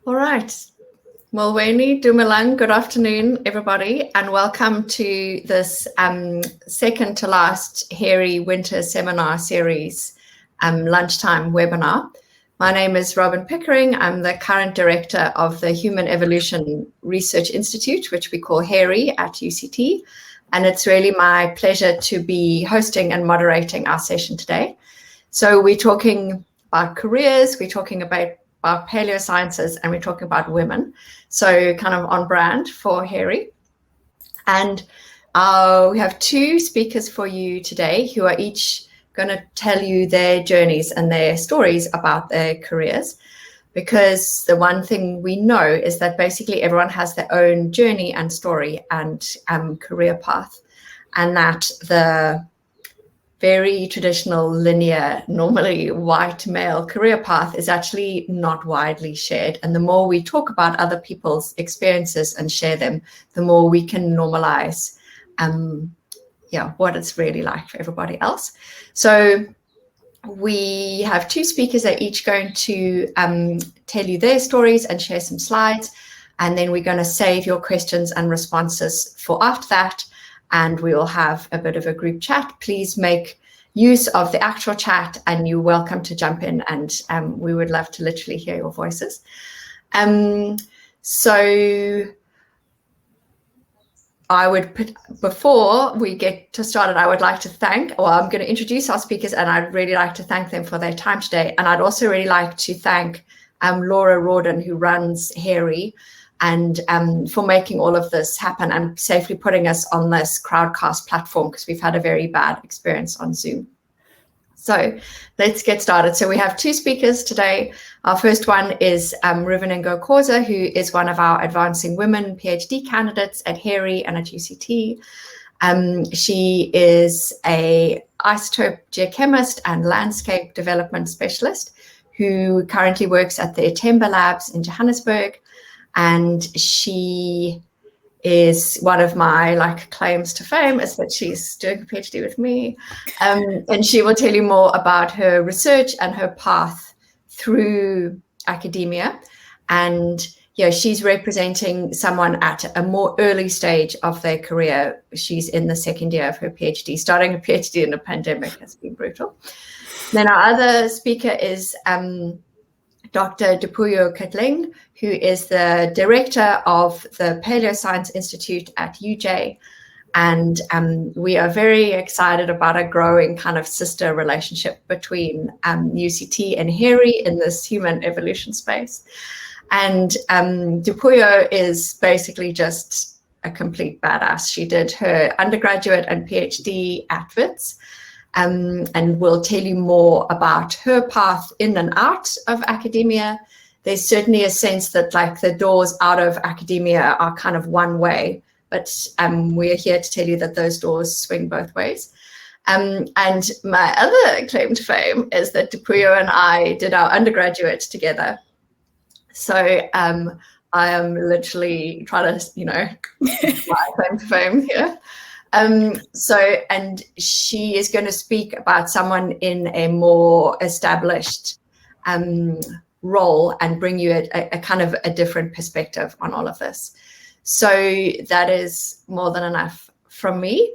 All right. Mulweni Dumalang, good afternoon, everybody, and welcome to this second to last HERI Winter Seminar Series lunchtime webinar. My name is Robin Pickering. I'm the current director of the Human Evolution Research Institute, which we call HERI at UCT. And it's really my pleasure to be hosting and moderating our session today. So we're talking about careers, we're talking about paleosciences, and we're talking about women. So kind of on brand for HERI. And we have two speakers for you today who are each going to tell you their journeys and their stories about their careers. Because the one thing we know is that basically everyone has their own journey and story and career path. And that the very traditional, linear, normally white male career path is actually not widely shared. And the more we talk about other people's experiences and share them, the more we can normalize what it's really like for everybody else. So we have two speakers that are each going to tell you their stories and share some slides. And then we're going to save your questions and responses for after that. And we will have a bit of a group chat. Please make use of the actual chat and you're welcome to jump in, and we would love to literally hear your voices. So I would put, before we get to started, I would like to thank, or I'm going to introduce our speakers, and I'd really like to thank them for their time today. And I'd also really like to thank Laura Rawdon, who runs HERI, and for making all of this happen and safely putting us on this crowdcast platform, because we've had a very bad experience on Zoom. So let's get started. So we have two speakers today. Our first one is Rivoningo Khosa, who is one of our Advancing Women PhD candidates at HERI and at UCT. She is an isotope geochemist and landscape development specialist who currently works at the Temba Labs in Johannesburg. And she is one of my claims to fame is that she's doing a PhD with me. And she will tell you more about her research and her path through academia. And she's representing someone at a more early stage of their career. She's in the second year of her PhD. Starting a PhD in a pandemic has been brutal. Then our other speaker is Dr. Dipuo Kgotleng, who is the director of the Palaeoscience Institute at UJ. And we are very excited about a growing kind of sister relationship between UCT and HERI in this human evolution space. And Dipuo is basically just a complete badass. She did her undergraduate and PhD at WITS. And we'll tell you more about her path in and out of academia. There's certainly a sense that the doors out of academia are kind of one way, but we're here to tell you that those doors swing both ways. And my other claim to fame is that Dipuo and I did our undergraduate together. So I am literally trying to, my claim to fame here. And she is going to speak about someone in a more established role and bring you a kind of a different perspective on all of this. So that is more than enough from me.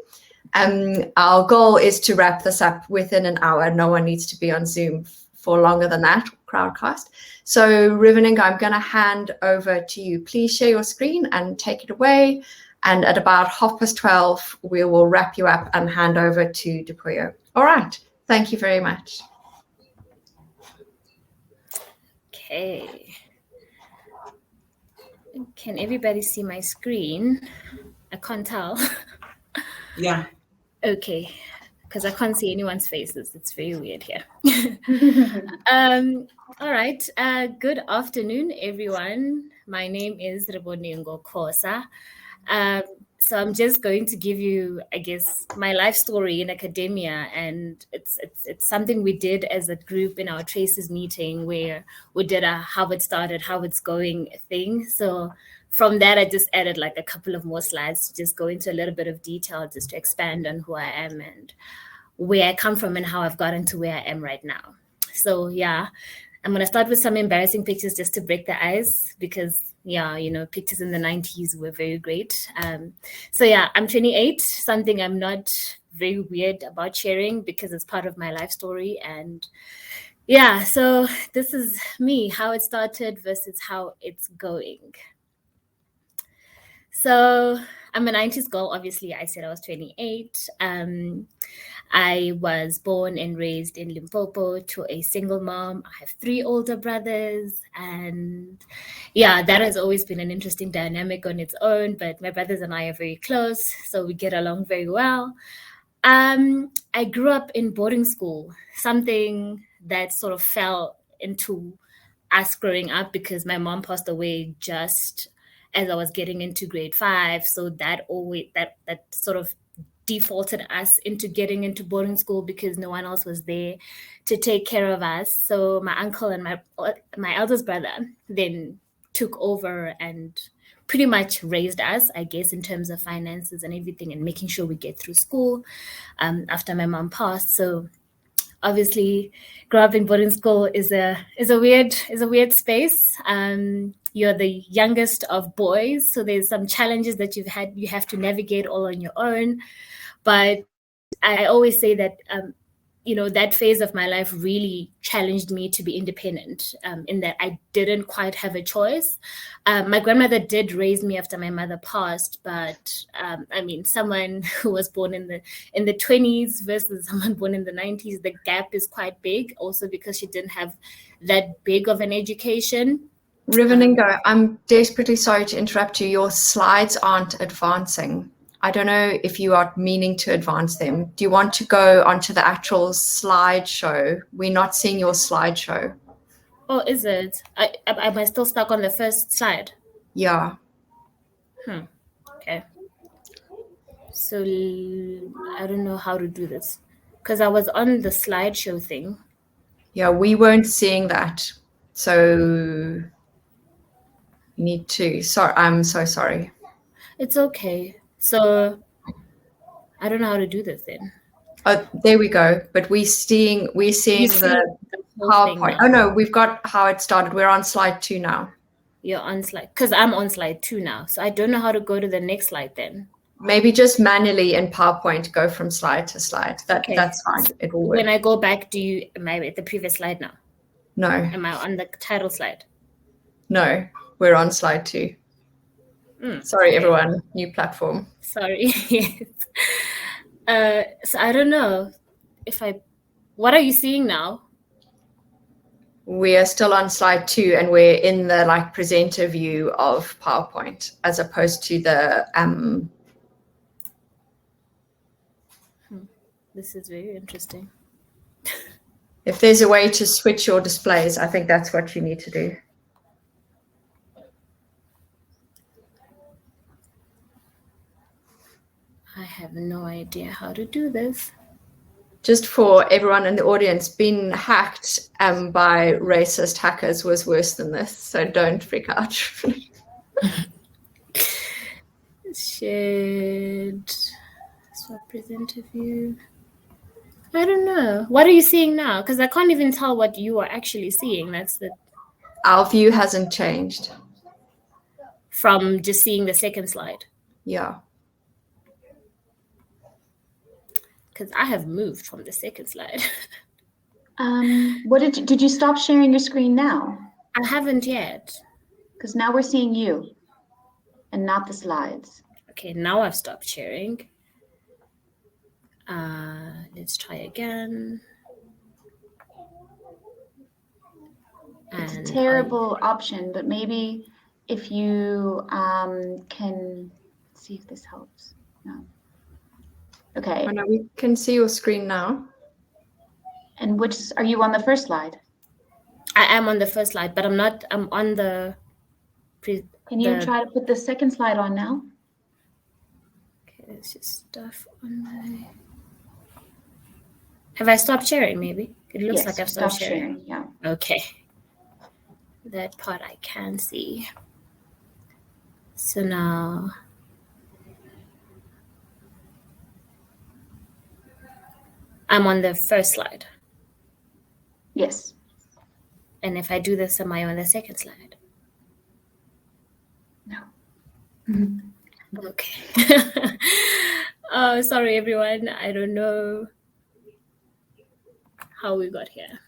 Our goal is to wrap this up within an hour. No one needs to be on Zoom for longer than that, crowdcast. So Rivoningo, I'm going to hand over to you. Please share your screen and take it away. And at about 12:30, we will wrap you up and hand over to Dipuo. All right. Thank you very much. Okay. Can everybody see my screen? I can't tell. Yeah. Okay. Because I can't see anyone's faces. It's very weird here. All right. Good afternoon, everyone. My name is Rivoningo Khosa. So I'm just going to give you, I guess, my life story in academia, and it's something we did as a group in our Traces meeting where we did a how it started, how it's going thing. So from that, I just added a couple of more slides to just go into a little bit of detail, just to expand on who I am and where I come from and how I've gotten to where I am right now. So yeah, I'm going to start with some embarrassing pictures just to break the ice because, yeah, pictures in the 90s were very great. So yeah, I'm 28, something I'm not very weird about sharing because it's part of my life story. And yeah, so this is me, how it started versus how it's going. So I'm a 90s girl. Obviously, I said I was 28. I was born and raised in Limpopo to a single mom. I have 3 older brothers. And yeah, that has always been an interesting dynamic on its own. But my brothers and I are very close, so we get along very well. I grew up in boarding school, something that sort of fell into us growing up because my mom passed away just as I was getting into grade 5. So that sort of defaulted us into getting into boarding school because no one else was there to take care of us. So my uncle and my eldest brother then took over and pretty much raised us, I guess, in terms of finances and everything and making sure we get through school after my mom passed. So obviously, grow up in boarding school is a weird space. You're the youngest of boys, so there's some challenges that you have to navigate all on your own. But I always say that that phase of my life really challenged me to be independent, in that I didn't quite have a choice. My grandmother did raise me after my mother passed, but someone who was born in the 20s versus someone born in the 90s, the gap is quite big, also because she didn't have that big of an education. Rivoningo, I'm desperately sorry to interrupt you. Your slides aren't advancing. I don't know if you are meaning to advance them. Do you want to go onto the actual slideshow? We're not seeing your slideshow. Oh, is it? Am I still stuck on the first slide? Yeah. Okay. So I don't know how to do this because I was on the slideshow thing. Yeah, we weren't seeing that. So you need to. Sorry, I'm so sorry. It's okay. So I don't know how to do this then. Oh, there we go. But we're seeing the PowerPoint. Oh no, we've got how it started. We're on slide 2 now. You're on slide, because I'm on slide 2 now. So I don't know how to go to the next slide then. Maybe just manually in PowerPoint go from slide to slide. That's fine. It will work. When I go back, am I at the previous slide now? No. Am I on the title slide? No, we're on slide 2. Sorry, okay. Everyone. New platform. Sorry. So I don't know what are you seeing now? We are still on slide 2 and we're in the presenter view of PowerPoint as opposed to the This is very interesting. If there's a way to switch your displays, I think that's what you need to do. I have no idea how to do this. Just for everyone in the audience, being hacked by racist hackers was worse than this, so don't freak out. Shared swap presenter view. I don't know. What are you seeing now? Because I can't even tell what you are actually seeing. Our view hasn't changed. From just seeing the second slide? Yeah. Because I have moved from the second slide. What did you stop sharing your screen now? I haven't yet. Because now we're seeing you and not the slides. Okay, now I've stopped sharing. Let's try again. It's a terrible option, but maybe if you can see if this helps. No. Okay. Oh, no, we can see your screen now. And are you on the first slide? I am on the first slide, but I'm on the... Can you try to put the second slide on now? Okay, there's just stuff on my... Have I stopped sharing, maybe? It looks like I've stopped sharing. Yeah. Okay. That part I can see. So now... I'm on the first slide. Yes. And if I do this, am I on the second slide? No. Okay. Oh, sorry, everyone. I don't know how we got here.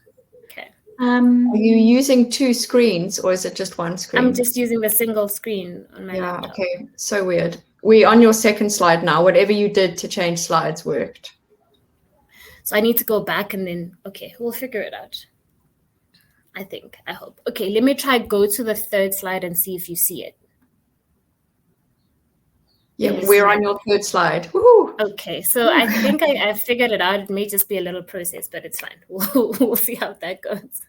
Okay. Are you using two screens or is it just one screen? I'm just using the single screen on my laptop. Okay. So weird. We're on your second slide now. Whatever you did to change slides worked. So I need to go back and then, okay, we'll figure it out. I hope. Okay, let me try go to the third slide and see if you see it. Yeah, we're on your third slide. Woo! Okay, so I think I figured it out. It may just be a little process, but it's fine. We'll see how that goes.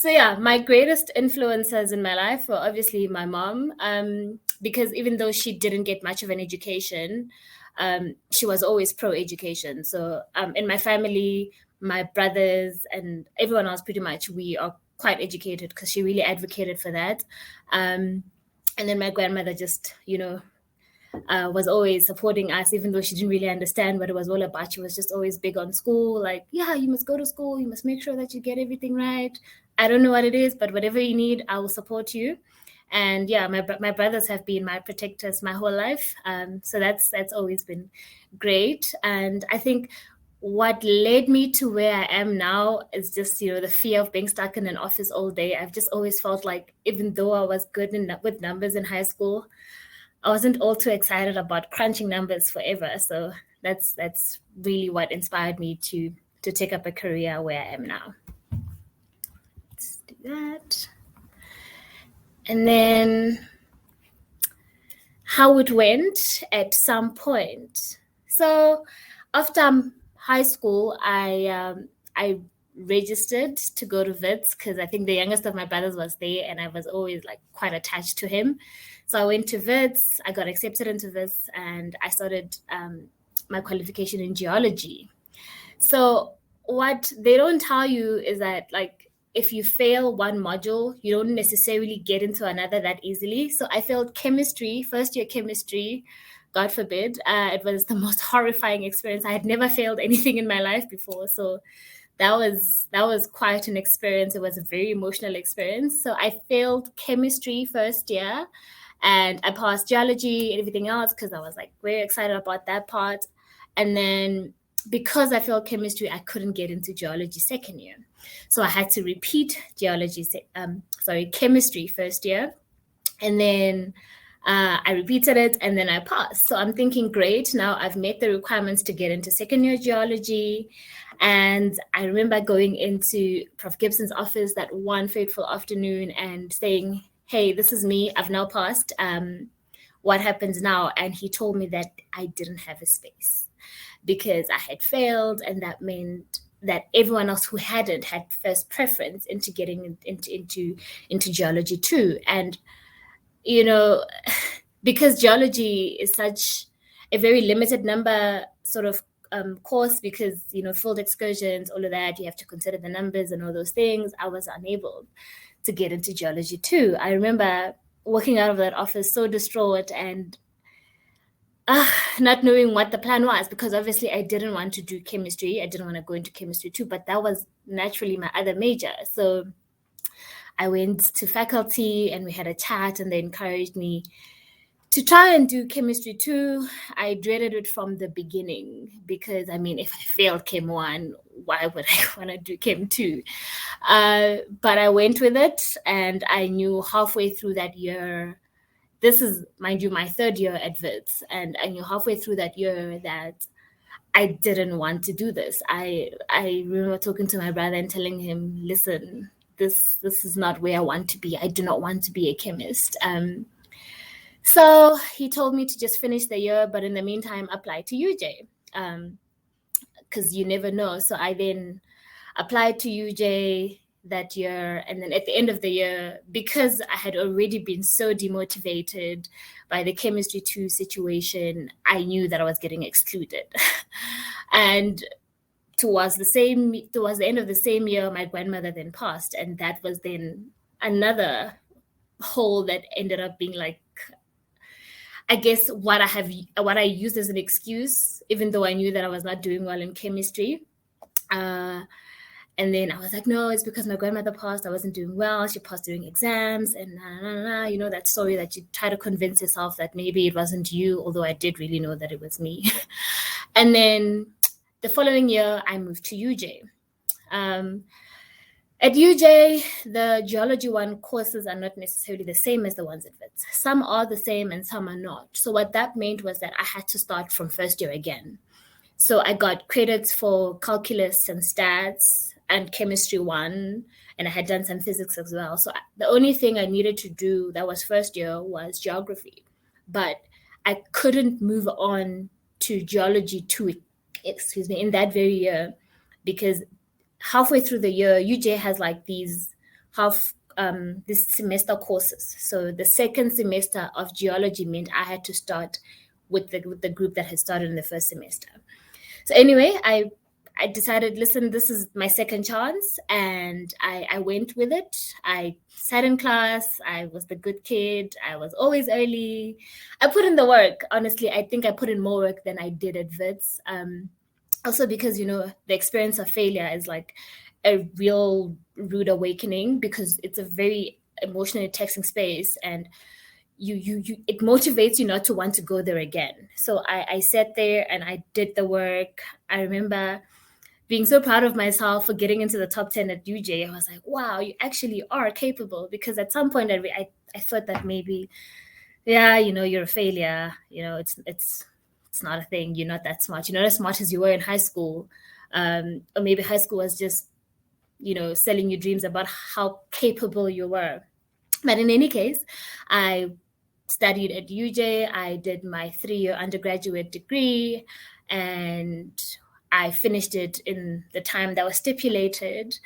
So yeah, my greatest influences in my life were obviously my mom, because even though she didn't get much of an education, she was always pro-education. So in my family, my brothers and everyone else, pretty much, we are quite educated because she really advocated for that. And then my grandmother just, was always supporting us, even though she didn't really understand what it was all about. She was just always big on school, like, yeah, you must go to school. You must make sure that you get everything right. I don't know what it is, but whatever you need, I will support you. And yeah, my brothers have been my protectors my whole life. So that's always been great. And I think what led me to where I am now is just, the fear of being stuck in an office all day. I've just always felt like, even though I was good with numbers in high school, I wasn't all too excited about crunching numbers forever. So that's really what inspired me to take up a career where I am now. Let's do that. And then how it went at some point. So after high school, I registered to go to Wits because I think the youngest of my brothers was there and I was always like quite attached to him. So I went to Wits, I got accepted into Wits, and I started my qualification in geology. So what they don't tell you is that, like, if you fail one module, you don't necessarily get into another that easily. So I failed chemistry, first year chemistry, God forbid. It was the most horrifying experience. I had never failed anything in my life before. So that was quite an experience. It was a very emotional experience. So I failed chemistry first year. And I passed geology and everything else because I was like very excited about that part. And then because I failed chemistry, I couldn't get into geology second year. So I had to repeat chemistry first year. And then I repeated it and then I passed. So I'm thinking, great, now I've met the requirements to get into second year geology. And I remember going into Prof. Gibson's office that one fateful afternoon and saying, hey, this is me, I've now passed, what happens now? And he told me that I didn't have a space because I had failed, and that meant that everyone else who hadn't had first preference into getting into geology too. And, because geology is such a very limited number sort of course, because, field excursions, all of that, you have to consider the numbers and all those things, I was unable to get into geology too. I remember walking out of that office so distraught and not knowing what the plan was, because obviously I didn't want to do chemistry. I didn't want to go into chemistry too, but that was naturally my other major. So I went to faculty and we had a chat and they encouraged me to try and do chemistry too. I dreaded it from the beginning because, if I failed Chem 1, why would I want to do Chem 2? But I went with it, and I knew halfway through that year, this is, mind you, my third year at Wits, and I knew halfway through that year that I didn't want to do this. I remember talking to my brother and telling him, listen, this is not where I want to be. I do not want to be a chemist. So he told me to just finish the year, but in the meantime, apply to UJ, because you never know. So I then applied to UJ that year. And then at the end of the year, because I had already been so demotivated by the chemistry 2 situation, I knew that I was getting excluded. And towards the end of the same year, my grandmother then passed. And that was then another hole that ended up being like, I guess what I used as an excuse, even though I knew that I was not doing well in chemistry. And then I was like, no, it's because my grandmother passed. I wasn't doing well. She passed during exams and you know, that story that you try to convince yourself that maybe it wasn't you, although I did really know that it was me. And then the following year, I moved to UJ. At UJ, the Geology 1 courses are not necessarily the same as the ones at WITS. Some are the same and some are not. So what that meant was that I had to start from first year again. So I got credits for calculus and stats and chemistry 1, and I had done some physics as well. So the only thing I needed to do that was first year was geography. But I couldn't move on to Geology 2, in that very year, because halfway through the year, UJ has like these this semester courses. So the second semester of geology meant I had to start with the group that had started in the first semester. So anyway, I decided, listen, this is my second chance, and I went with it. I sat in class. I was the good kid. I was always early. I put in the work. Honestly, I think I put in more work than I did at WITS. Also because, you know, the experience of failure is like a real rude awakening, because it's a very emotionally taxing space, and it motivates you not to want to go there again. So I sat there and I did the work. I remember being so proud of myself for getting into the top 10 at UJ. I was like, wow, you actually are capable, because at some point I thought that maybe, yeah, you know, you're a failure. You know, it's not a thing. You're not that smart. You're not as smart as you were in high school. Or maybe high school was just, you know, selling you dreams about how capable you were. But in any case, I studied at UJ. I did my 3-year undergraduate degree, and I finished it in the time that was stipulated.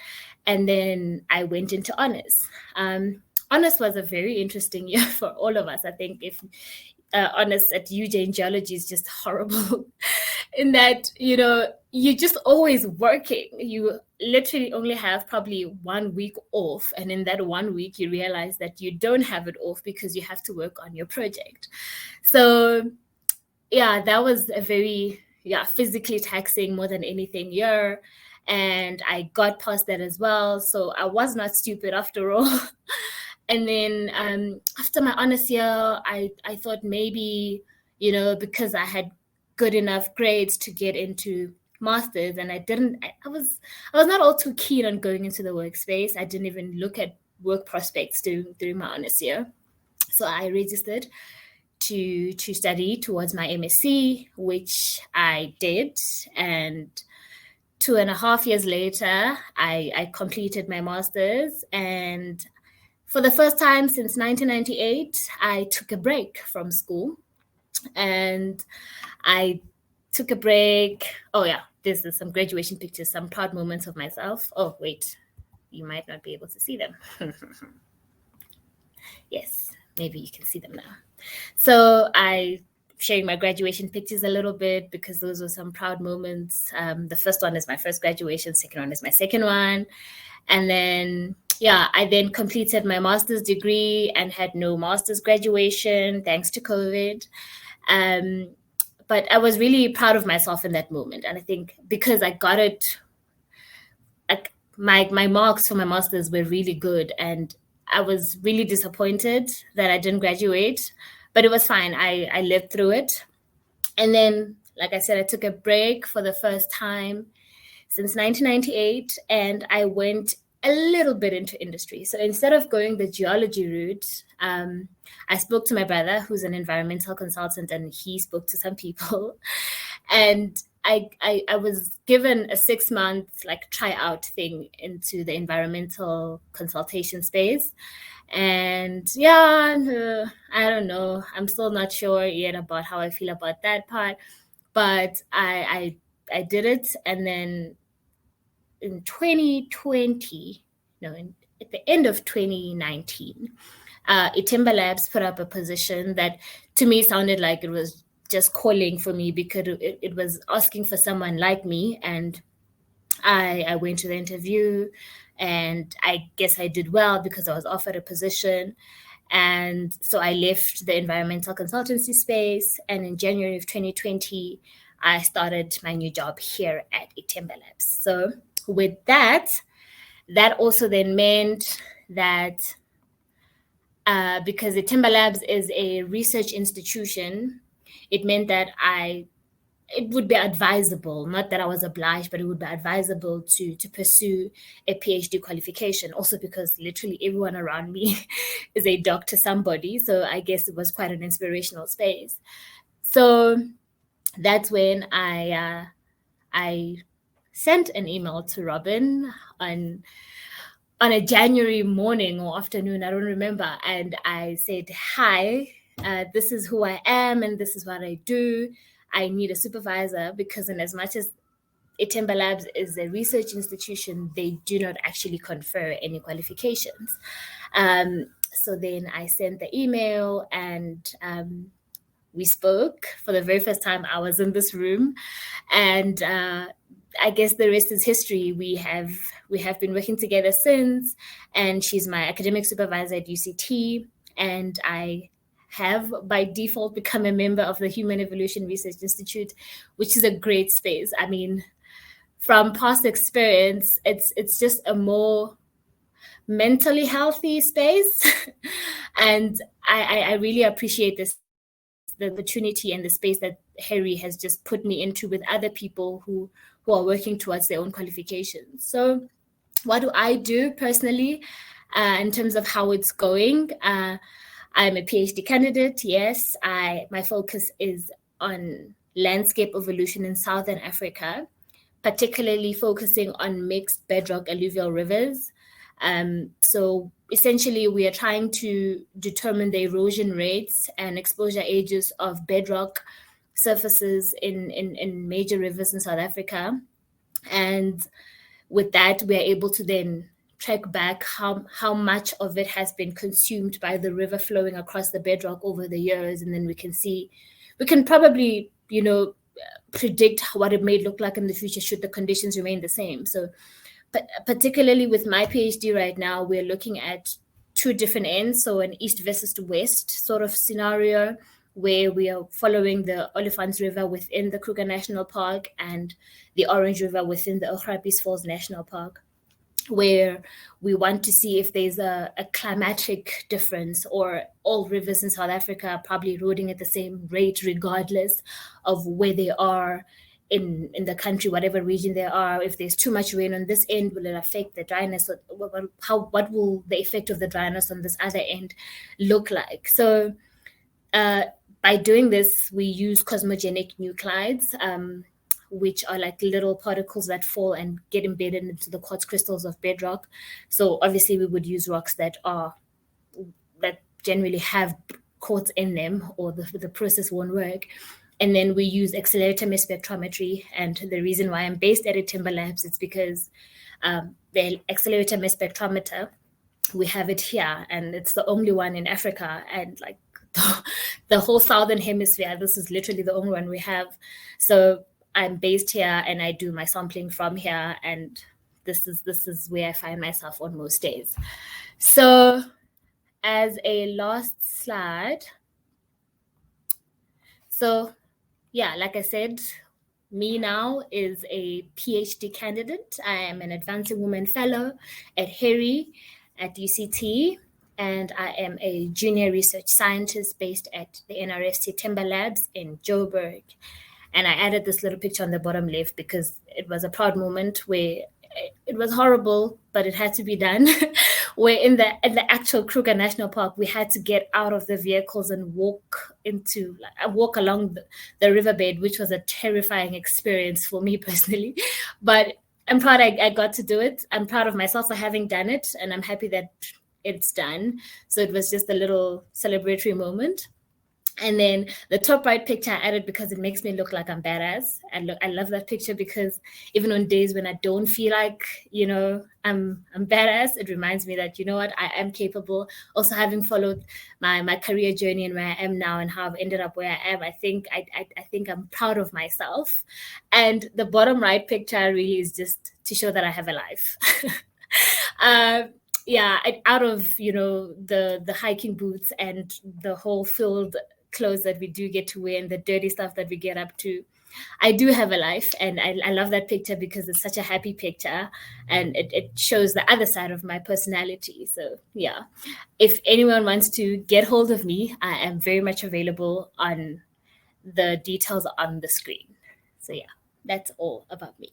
And then I went into honors. Honors was a very interesting year for all of us. I think if honors at UJ in geology is just horrible in that, you know, you're just always working. You literally only have probably 1 week off. And in that 1 week, you realize that you don't have it off because you have to work on your project. So yeah, that was a very, physically taxing more than anything year. And I got past that as well. So I was not stupid after all. And then after my honors year, I thought maybe, you know, because I had good enough grades to get into masters, and I was not all too keen on going into the workspace. I didn't even look at work prospects during my honors year. So I registered to study towards my MSc, which I did. And 2.5 years later, I completed my master's. And for the first time since 1998, I took a break from school. And I took a break. Oh yeah, this is some graduation pictures, some proud moments of myself. Oh wait, you might not be able to see them. Yes, maybe you can see them now. So I sharing my graduation pictures a little bit, because those were some proud moments. The first one is my first graduation. Second one is my second one. And then, I then completed my master's degree and had no master's graduation thanks to COVID. But I was really proud of myself in that moment. And I think because I got it, like my marks for my master's were really good. And I was really disappointed that I didn't graduate, but it was fine. I lived through it. And then, like I said, I took a break for the first time since 1998, and I went a little bit into industry. So instead of going the geology route, I spoke to my brother, who's an environmental consultant, and he spoke to some people. And I was given a 6-month like tryout thing into the environmental consultation space. And I don't know. I'm still not sure yet about how I feel about that part. But I did it. And then in 2020, at the end of 2019, Itemba Labs put up a position that to me sounded like it was just calling for me, because it was asking for someone like me. And I went to the interview, and I guess I did well because I was offered a position. And so I left the environmental consultancy space. And in January of 2020, I started my new job here at Itemba Labs. So with that also then meant that because the Timber Labs is a research institution, it meant that it would be advisable, not that I was obliged, but it would be advisable to pursue a PhD qualification, also because literally everyone around me is a doctor somebody. So I guess it was quite an inspirational space. So that's when I sent an email to Robin on a January morning or afternoon, I don't remember. And I said, hi, this is who I am and this is what I do. I need a supervisor because in as much as Timber Labs is a research institution, they do not actually confer any qualifications. So then I sent the email and we spoke for the very first time. I was in this room, and I guess the rest is history. We have been working together since, and she's my academic supervisor at UCT, and I have by default become a member of the Human Evolution Research Institute, which is a great space. I mean, from past experience, it's just a more mentally healthy space. And I really appreciate the opportunity and the space that HERI has just put me into with other people who are working towards their own qualifications. So what do I do personally in terms of how it's going? I'm a PhD candidate, yes. My focus is on landscape evolution in Southern Africa, particularly focusing on mixed bedrock alluvial rivers. So essentially, we are trying to determine the erosion rates and exposure ages of bedrock surfaces in major rivers in South Africa. And with that, we are able to then track back how much of it has been consumed by the river flowing across the bedrock over the years. And then we can probably, predict what it may look like in the future should the conditions remain the same. So but particularly with my PhD right now, we're looking at two different ends. So an east versus west sort of scenario where we are following the Olifants River within the Kruger National Park and the Orange River within the Ograpis Falls National Park, where we want to see if there's a climatic difference or all rivers in South Africa are probably eroding at the same rate regardless of where they are in the country, whatever region they are. If there's too much rain on this end, will it affect the dryness? What will the effect of the dryness on this other end look like? So by doing this, we use cosmogenic nuclides, which are like little particles that fall and get embedded into the quartz crystals of bedrock. So obviously we would use rocks that generally have quartz in them, or the process won't work. And then we use Accelerator mass spectrometry. And the reason why I'm based at Timber Labs is because the Accelerator mass spectrometer, we have it here, and it's the only one in Africa. And like the whole Southern Hemisphere, this is literally the only one we have. So I'm based here and I do my sampling from here. And this is where I find myself on most days. So as a last slide, so yeah, like I said, me now is a PhD candidate. I am an Advancing Women Fellow at HERI at UCT, and I am a junior research scientist based at the NRFC Timber Labs in Joburg. And I added this little picture on the bottom left because it was a proud moment where it was horrible, but it had to be done. Where in the actual Kruger National Park, we had to get out of the vehicles and walk along the riverbed, which was a terrifying experience for me personally. But I'm proud I got to do it. I'm proud of myself for having done it, and I'm happy that it's done. So it was just a little celebratory moment. And then the top right picture I added because it makes me look like I'm badass. I love that picture because even on days when I don't feel like, I'm badass, it reminds me that, what, I am capable. Also, having followed my career journey and where I am now and how I've ended up where I am, I think I'm proud of myself. And the bottom right picture really is just to show that I have a life. Out of, the hiking boots and the whole field clothes that we do get to wear and the dirty stuff that we get up to. I do have a life, and I love that picture because it's such a happy picture, and it shows the other side of my personality. So yeah, if anyone wants to get hold of me, I am very much available on the details on the screen. So yeah, that's all about me.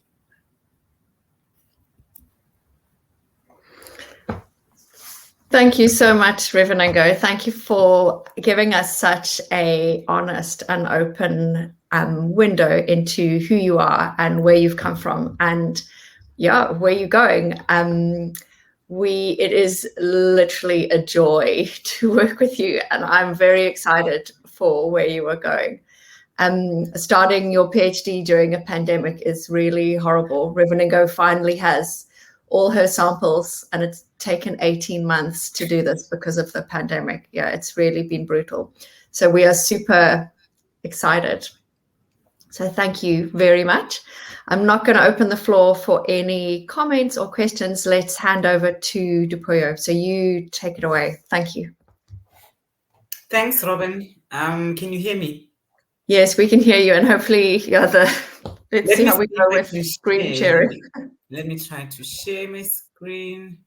Thank you so much, Rivoningo. Thank you for giving us such a honest and open window into who you are and where you've come from, and yeah, where you're going. It is literally a joy to work with you, and I'm very excited for where you are going. Starting your PhD during a pandemic is really horrible. Rivoningo finally has all her samples, and it's taken 18 months to do this because of the pandemic. Yeah, it's really been brutal. So we are super excited. So thank you very much. I'm not going to open the floor for any comments or questions. Let's hand over to Dipuo. So you take it away. Thank you. Thanks, Robin. Can you hear me? Yes, we can hear you, and hopefully let's see how we go with screen sharing. Let me try to share my screen.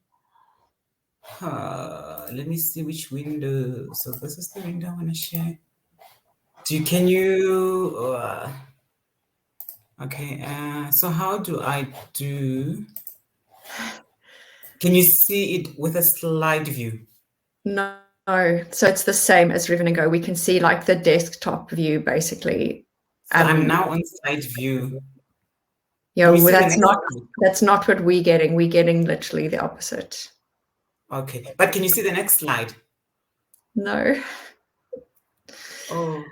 Let me see which window. So this is the window I want to share. Can you? Okay. So how do I do? Can you see it with a slide view? No. So it's the same as Rivoningo. We can see like the desktop view basically. So I'm now on slide view. Yeah, well, that's not what we're getting. We're getting literally the opposite. Okay, but can you see the next slide? No. Oh.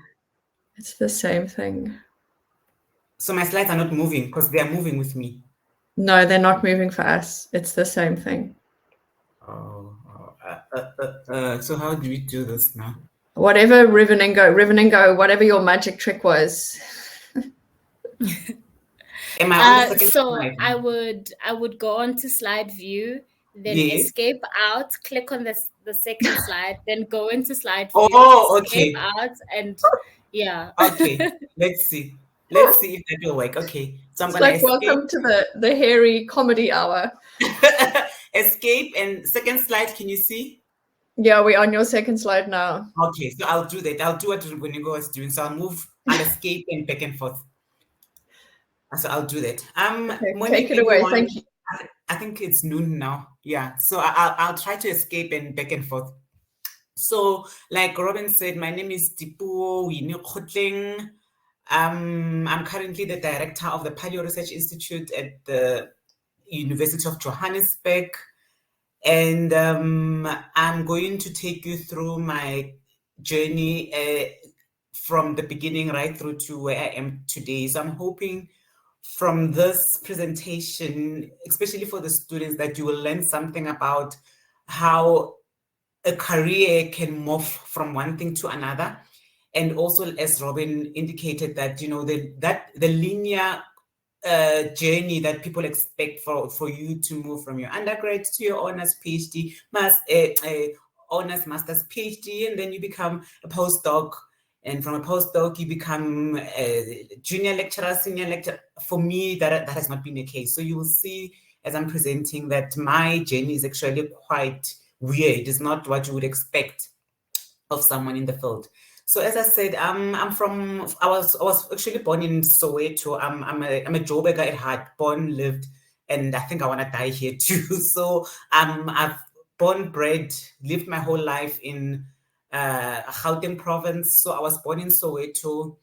It's the same thing. So my slides are not moving because they are moving with me. No, they're not moving for us. It's the same thing. Oh. So how do we do this now? Whatever Rivoningo, whatever your magic trick was. Am I on the So slide? I would go on to slide view, then Yes. escape out, click on the second slide, then go into slide view, escape out, and yeah. Okay, let's see if that will work. Okay, so I'm gonna escape. Welcome to the HERI comedy hour. Escape, and second slide, can you see? Yeah, we're on your second slide now. Okay, so I'll do that. I'll do what Rivoningo was doing. So I'll escape and back and forth. So I'll do that. Okay, take it away. Thank you. I think it's noon now. Yeah. So I'll try to escape and back and forth. So, like Robin said, my name is Dipuo Kgotleng. I'm currently the director of the Palaeo-Research Institute at the University of Johannesburg. And I'm going to take you through my journey from the beginning right through to where I am today. So I'm hoping from this presentation, especially for the students, that you will learn something about how a career can move from one thing to another. And also, as Robin indicated, that the linear journey that people expect for you to move from your undergrad to your honors PhD, honors master's PhD, and then you become a postdoc. And from a postdoc, you become a junior lecturer, senior lecturer. For me, that has not been the case. So you will see as I'm presenting that my journey is actually quite weird. It's not what you would expect of someone in the field. So as I said, I was actually born in Soweto. I'm a Joburger at heart, born, lived, and I think I want to die here too. So I've bred, lived my whole life in Gauteng province. So I was born in Soweto.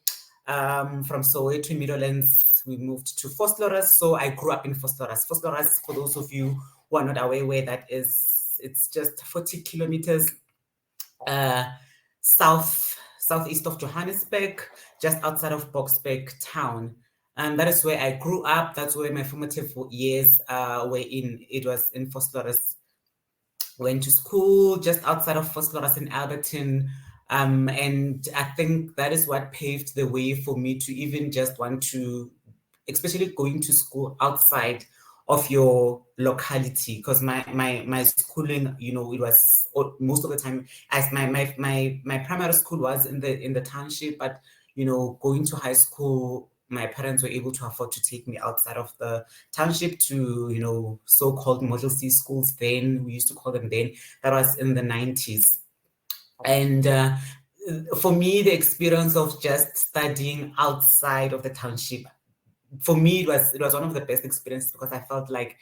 From Soweto, Meadowlands, we moved to Vosloorus. So I grew up in Vosloorus. Vosloorus, for those of you who are not aware where that is, it's just 40 kilometers southeast of Johannesburg, just outside of Boksburg town. And that is where I grew up. That's where my formative years were in. It was in Vosloorus. Went to school just outside of Vosloorus in Alberton. And I think that is what paved the way for me to even just want to, especially going to school outside of your locality, because my schooling, you know, it was most of the time as my primary school was in the township, but you know, going to high school, my parents were able to afford to take me outside of the township to, you know, so-called Model C schools. Then we used to call them then. That was in the 90s. And for me, the experience of just studying outside of the township, for me, it was one of the best experiences, because I felt like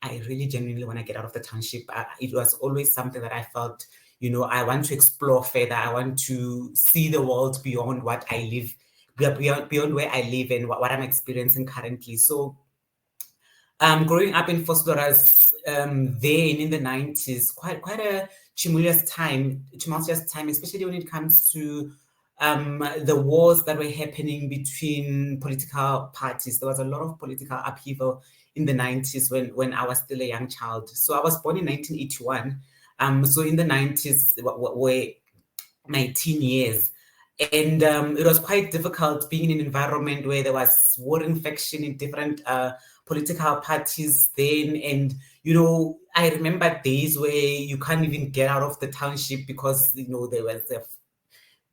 I really genuinely want to get out of the township. It was always something that I felt, you know, I want to explore further. I want to see the world beyond what I live, beyond where I live and what I'm experiencing currently. So growing up in Vosloorus then in the 90s, quite a tumultuous time, especially when it comes to the wars that were happening between political parties. There was a lot of political upheaval in the 90s when I was still a young child. So I was born in 1981. So in the 90s were my teen years. And it was quite difficult being in an environment where there was warring faction in different political parties then. And, you know, I remember days where you can't even get out of the township because, you know, there was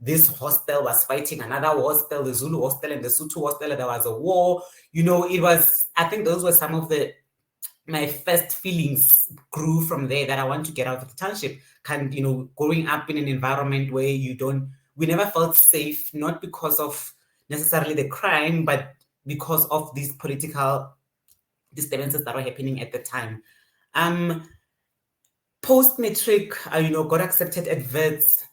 this hostel was fighting another hostel, the Zulu hostel and the Sotho hostel. There was a war. You know, it was, I think those were some of my first feelings grew from there, that I want to get out of the township. You know, growing up in an environment where we never felt safe, not because of necessarily the crime, but because of these political disturbances that were happening at the time. Post-matric, you know, got accepted at Wits.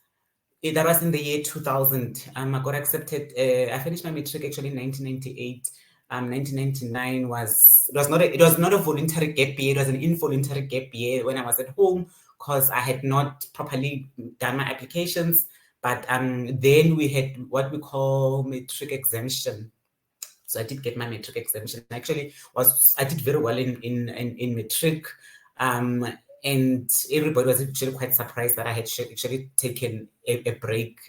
That was in the year 2000. I got accepted. I finished my matric actually in 1998. 1999 it was not a voluntary gap year. It was an involuntary gap year when I was at home, because I had not properly done my applications. But then we had what we call matric exemption. So I did get my matric exemption. Actually, I did very well in matric. And everybody was actually quite surprised that I had actually taken a break,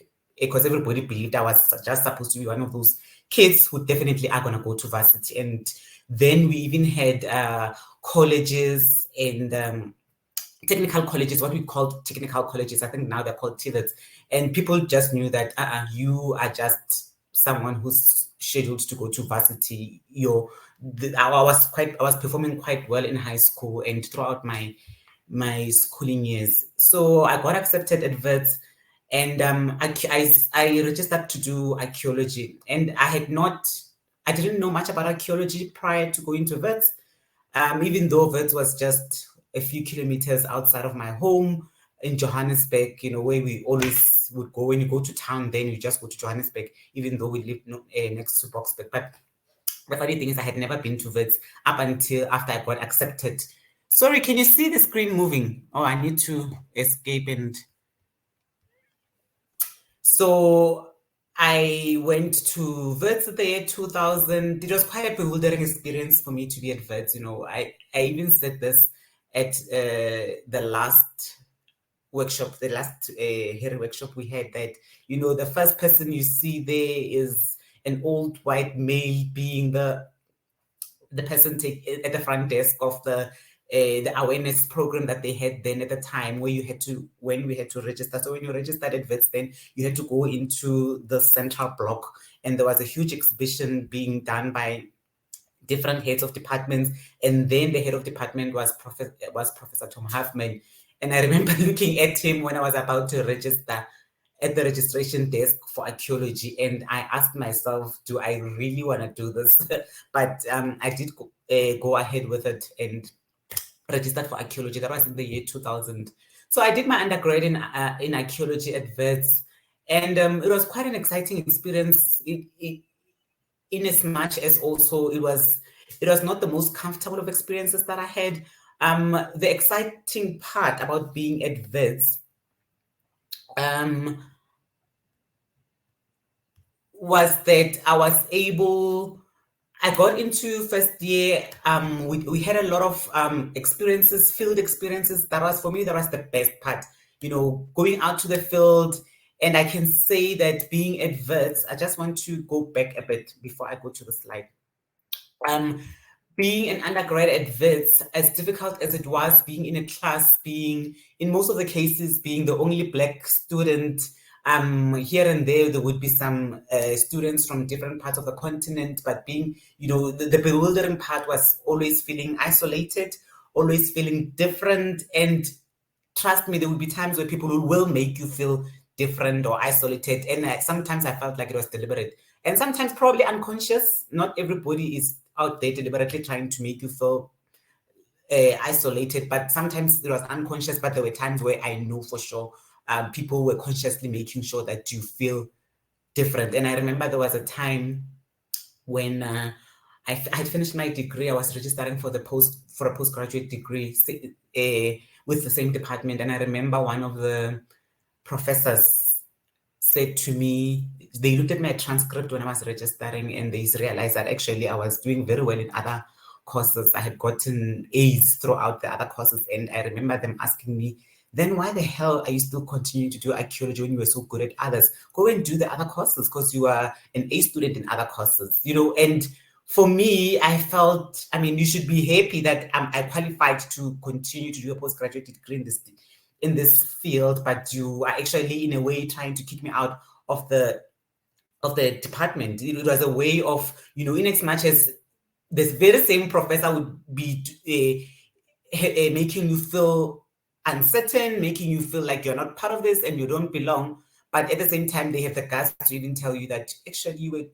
because everybody believed I was just supposed to be one of those kids who definitely are going to go to varsity. And then we even had colleges and technical colleges, what we called technical colleges. I think now they're called TVETs. And people just knew that you are just someone who's scheduled to go to varsity. I was performing quite well in high school and throughout my schooling years. So I got accepted at Wits, and I registered to do archaeology. And I didn't know much about archaeology prior to going to Wits, even though Wits was just a few kilometers outside of my home in Johannesburg, you know, where we always would go. When you go to town, then you just go to Johannesburg, even though we live next to Boksburg. But the funny thing is, I had never been to Wits up until after I got accepted. Sorry, can you see the screen moving? Oh, I need to escape. And so I went to Wits the year 2000. It was quite a bewildering experience for me to be at Wits. You know, I even said this at the last workshop, the last HERI workshop we had, that, you know, the first person you see there is an old white male, being the person at the front desk of the awareness program that they had then at the time, when we had to register. So when you registered at Wits, then you had to go into the central block, and there was a huge exhibition being done by different heads of departments. And then the head of department was Professor Tom Huffman. And I remember looking at him when I was about to register at the registration desk for archaeology, and I asked myself, do I really want to do this? But I did go ahead with it and registered for archaeology. That was in the year 2000. So I did my undergrad in archaeology at Wits, and it was quite an exciting experience. In as much as also it was not the most comfortable of experiences that I had. The exciting part about being at Wits was that I got into first year, we had a lot of experiences, field experiences. For me, that was the best part, you know, going out to the field. And I can say that being at Wits, I just want to go back a bit before I go to the slide. being an undergrad at Wits, as difficult as it was being in a class, being in most of the cases being the only Black student, here and there would be some students from different parts of the continent, but being, the bewildering part was always feeling isolated, always feeling different. And trust me, there will be times where people will make you feel different or isolated. And sometimes I felt like it was deliberate. And sometimes probably unconscious. Not everybody is out there deliberately trying to make you feel isolated, but sometimes it was unconscious. But there were times where I know for sure people were consciously making sure that you feel different. And I remember there was a time when I had finished my degree. I was registering for a postgraduate degree with the same department. And I remember one of the professors said to me, they looked at my transcript when I was registering, and they realized that actually I was doing very well in other courses. I had gotten A's throughout the other courses. And I remember them asking me, then why the hell are you still continuing to do archaeology when you were so good at others? Go and do the other courses because you are an A student in other courses, And for me, I felt, you should be happy that I qualified to continue to do a postgraduate degree in this field, but you are actually in a way trying to kick me out of the department. It was a way of, in as much as this very same professor would be making you feel uncertain, making you feel like you're not part of this and you don't belong. But at the same time, they have the guts to even tell you that actually you were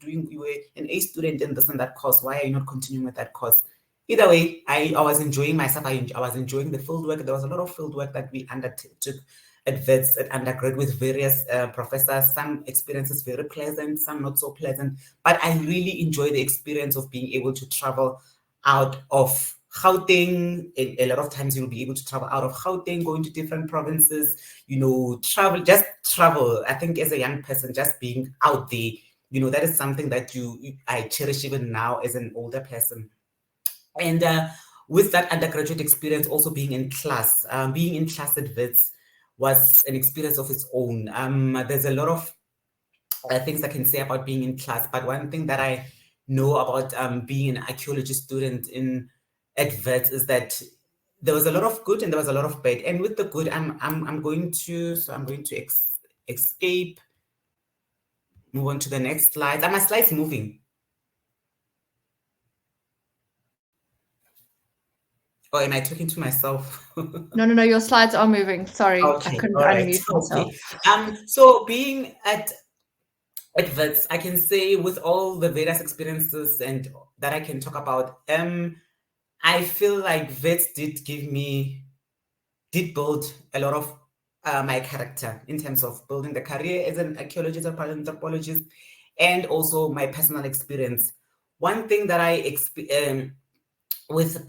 an A student in this and that course. Why are you not continuing with that course? Either way, I was enjoying myself. I was enjoying the field work. There was a lot of field work that we undertook at Wits at undergrad with various professors. Some experiences very pleasant, some not so pleasant. But I really enjoy the experience of being able to travel out of Gauteng. A lot of times you'll be able to travel out of Gauteng, going to different provinces, travel. I think as a young person, just being out there, that is something that I cherish even now as an older person. And with that undergraduate experience, also being in class at Wits was an experience of its own. There's a lot of things I can say about being in class, but one thing that I know about being an archaeology student at Wits is that there was a lot of good and there was a lot of bad. And with the good, I'm going to escape, move on to the next slide. Are my slides moving? Or am I talking to myself? No, your slides are moving. Sorry, okay, I couldn't unmute myself. Okay. So being at Wits, I can say with all the various experiences and that I can talk about, I feel like Wits did build a lot of my character in terms of building the career as an archaeologist or paleoanthropologist, and also my personal experience. One thing that I with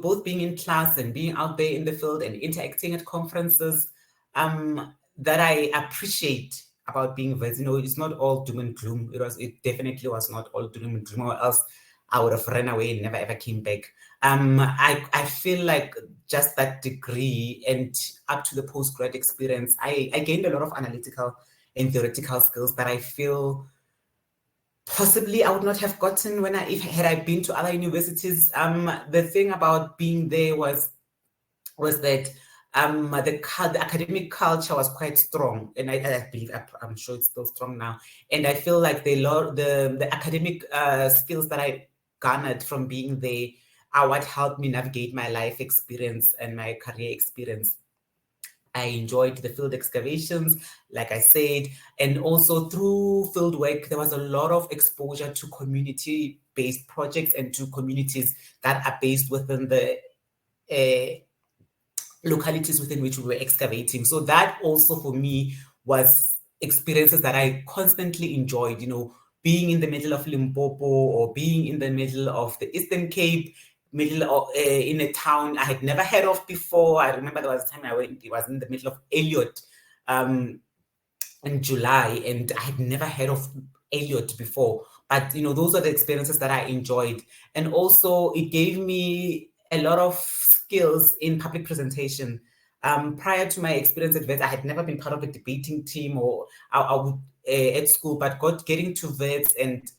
both being in class and being out there in the field and interacting at conferences, that I appreciate about being Wits, it's not all doom and gloom. It definitely was not all doom and gloom, or else I would have run away and never ever came back. I feel like just that degree and up to the postgrad experience, I gained a lot of analytical and theoretical skills that I feel possibly I would not have gotten had I been to other universities. The thing about being there was that the academic culture was quite strong, and I believe I'm sure it's still strong now. And I feel like the academic skills that I garnered from being there are what helped me navigate my life experience and my career experience. I enjoyed the field excavations, like I said, and also through field work, there was a lot of exposure to community-based projects and to communities that are based within the localities within which we were excavating. So that also for me was experiences that I constantly enjoyed, being in the middle of Limpopo or being in the middle of the Eastern Cape, in a town I had never heard of before. I remember there was a time I went, it was in the middle of Elliot in July, and I had never heard of Elliot before. But, those are the experiences that I enjoyed. And also it gave me a lot of skills in public presentation. Prior to my experience at Wits, I had never been part of a debating team or I would at school, but getting to Wits and,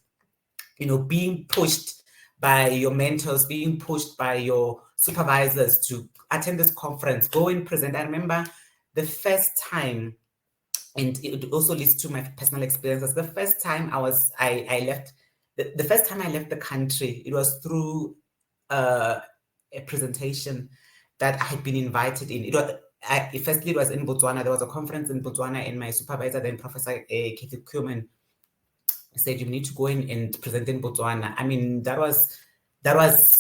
being pushed by your mentors, being pushed by your supervisors to attend this conference, go and present. I remember the first time, and it also leads to my personal experiences. The first time I left, the first time I left the country, it was through a presentation that I had been invited in. Firstly, it was in Botswana. There was a conference in Botswana, and my supervisor, then Professor Kgotleng, said, you need to go in and present in Botswana. I mean, that was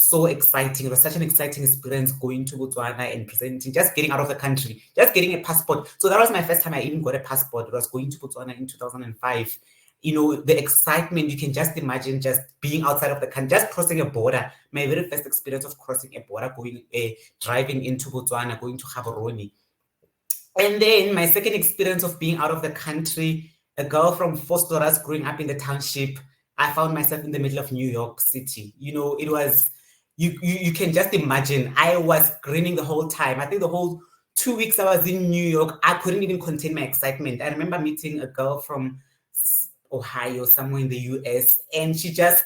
so exciting. It was such an exciting experience going to Botswana and presenting, just getting out of the country, just getting a passport. So that was my first time I even got a passport. It was going to Botswana in 2005. You know, the excitement, you can just imagine just being outside of the country, just crossing a border. My very first experience of crossing a border, driving into Botswana, going to Gaborone. And then my second experience of being out of the country, a girl from Fostoras growing up in the township, I found myself in the middle of New York City. You know, it was, you can just imagine, I was grinning the whole time. I think the whole 2 weeks I was in New York, I couldn't even contain my excitement. I remember meeting a girl from Ohio, somewhere in the US, and she just,